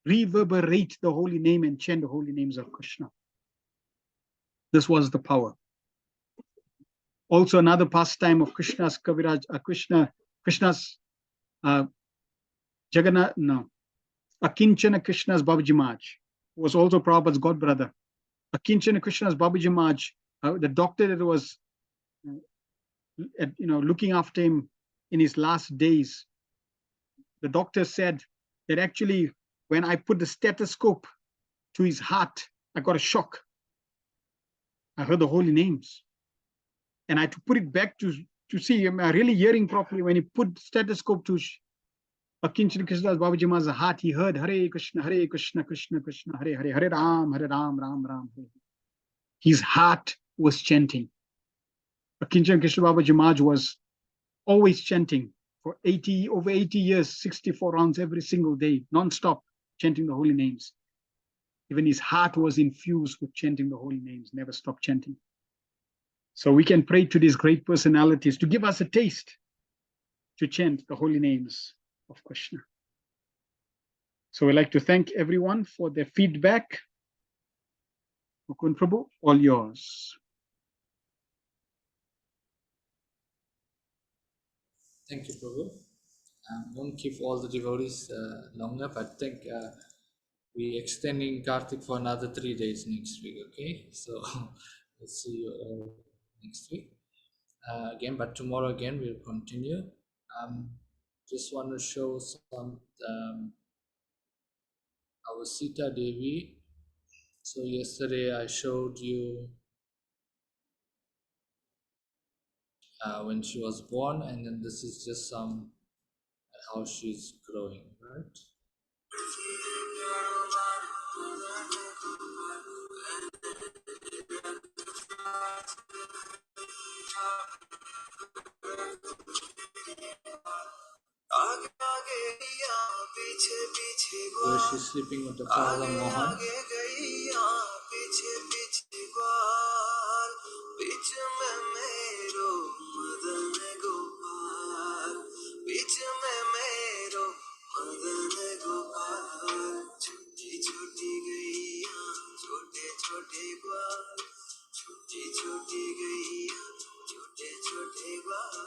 reverberate the holy name and chant the holy names of Krishna. This was the power. Also, another pastime of Krishna's Kaviraj, Krishna's Jagannath, no, Akinchana Krishna's Babaji Maharaj, who was also Prabhupada's godbrother. Akinchana Krishna's Babaji Maharaj, the doctor that was looking after him in his last days, the doctor said that actually when I put the stethoscope to his heart, I got a shock. I heard the holy names. And I had to put it back to see, am I really hearing properly? When he put stethoscope to Akinchana Krishna's Babaji Maharaj's heart, he heard Hare Krishna, Krishna Krishna, Hare Hare, Hare Ram, Ram Ram. His heart was chanting. Akinchana Krishna Babaji Maharaj was always chanting for over 80 years, 64 rounds every single day, non-stop chanting the holy names. Even his heart was infused with chanting the holy names, never stopped chanting. So we can pray to these great personalities to give us a taste to chant the holy names of Krishna. So we'd like to thank everyone for their feedback. Mukund Prabhu, all yours. Thank you, Prabhu. Won't keep all the devotees longer, but I think we're extending Kartik for another 3 days next week, okay? So we'll see you all next week again, but tomorrow again we'll continue. Just want to show some our Sita Devi. So yesterday I showed you when she was born, and then this is just some how she's growing, right? Where she's sleeping with the father Mohan.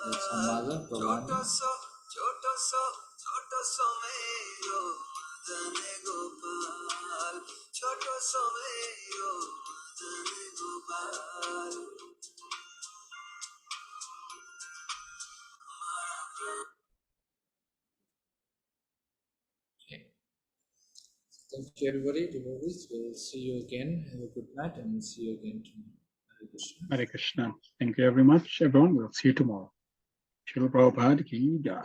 That's her mother, Bhavani. Okay. Thank you, everybody. Devotees, we'll see you again. Have a good night, and we'll see you again tomorrow. Hare Krishna. Hare Krishna. Thank you very much, everyone. We'll see you tomorrow. Srila Prabhupada ki jai.